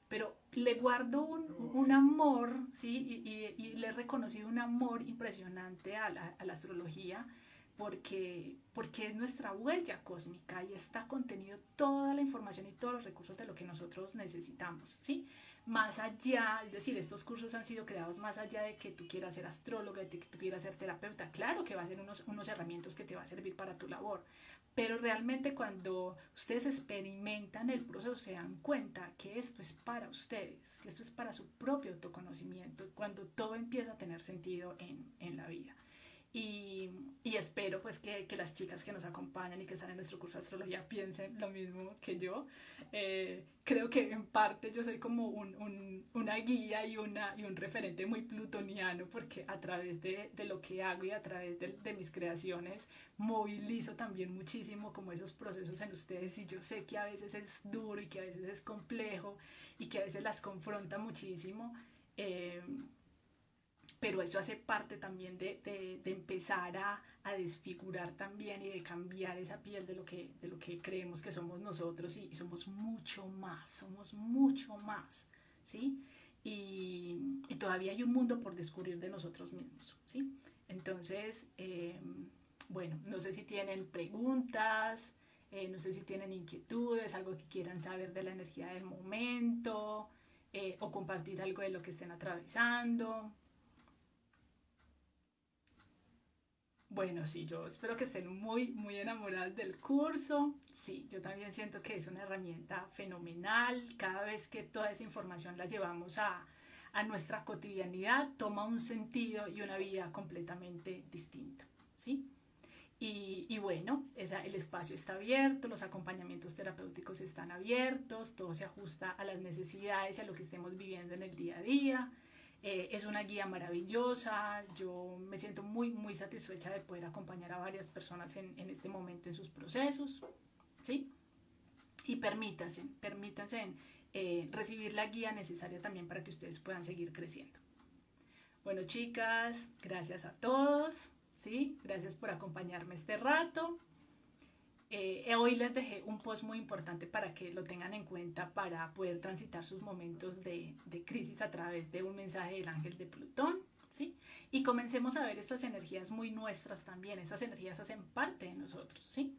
Pero le guardo un amor, ¿sí? Y le he reconocido un amor impresionante a la astrología porque es nuestra huella cósmica y está contenido toda la información y todos los recursos de lo que nosotros necesitamos, ¿sí? Más allá, es decir, estos cursos han sido creados más allá de que tú quieras ser astróloga, de que tú quieras ser terapeuta, claro que va a ser unos herramientas que te va a servir para tu labor, pero realmente cuando ustedes experimentan el proceso se dan cuenta que esto es para ustedes, que esto es para su propio autoconocimiento, cuando todo empieza a tener sentido en la vida. Y espero pues que las chicas que nos acompañan y que están en nuestro curso de astrología piensen lo mismo que yo. Creo que en parte yo soy como una guía y un referente muy plutoniano porque a través de lo que hago y a través de mis creaciones movilizo también muchísimo como esos procesos en ustedes y yo sé que a veces es duro y que a veces es complejo y que a veces las confronta muchísimo. Eh, pero eso hace parte también de empezar a desfigurar también y de cambiar esa piel de lo que creemos que somos nosotros y somos mucho más, ¿sí? Y todavía hay un mundo por descubrir de nosotros mismos, ¿sí? Entonces, bueno, no sé si tienen preguntas, no sé si tienen inquietudes, algo que quieran saber de la energía del momento, o compartir algo de lo que estén atravesando. Bueno, sí, yo espero que estén muy enamoradas del curso. Sí, yo también siento que es una herramienta fenomenal. Cada vez que toda esa información la llevamos a nuestra cotidianidad, toma un sentido y una vida completamente distinta, ¿sí? Y bueno, el espacio está abierto, los acompañamientos terapéuticos están abiertos, todo se ajusta a las necesidades y a lo que estemos viviendo en el día a día. Es una guía maravillosa, yo me siento muy satisfecha de poder acompañar a varias personas en este momento en sus procesos, ¿sí? Y permítanse recibir la guía necesaria también para que ustedes puedan seguir creciendo. Bueno, chicas, gracias a todos, ¿sí? Gracias por acompañarme este rato. Hoy les dejé un post muy importante para que lo tengan en cuenta para poder transitar sus momentos de crisis a través de un mensaje del ángel de Plutón, ¿sí? Y comencemos a ver estas energías muy nuestras también. Estas energías hacen parte de nosotros, ¿sí?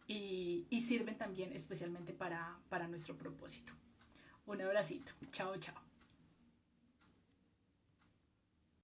Y sirven también especialmente para nuestro propósito. Un abracito. Chao, chao.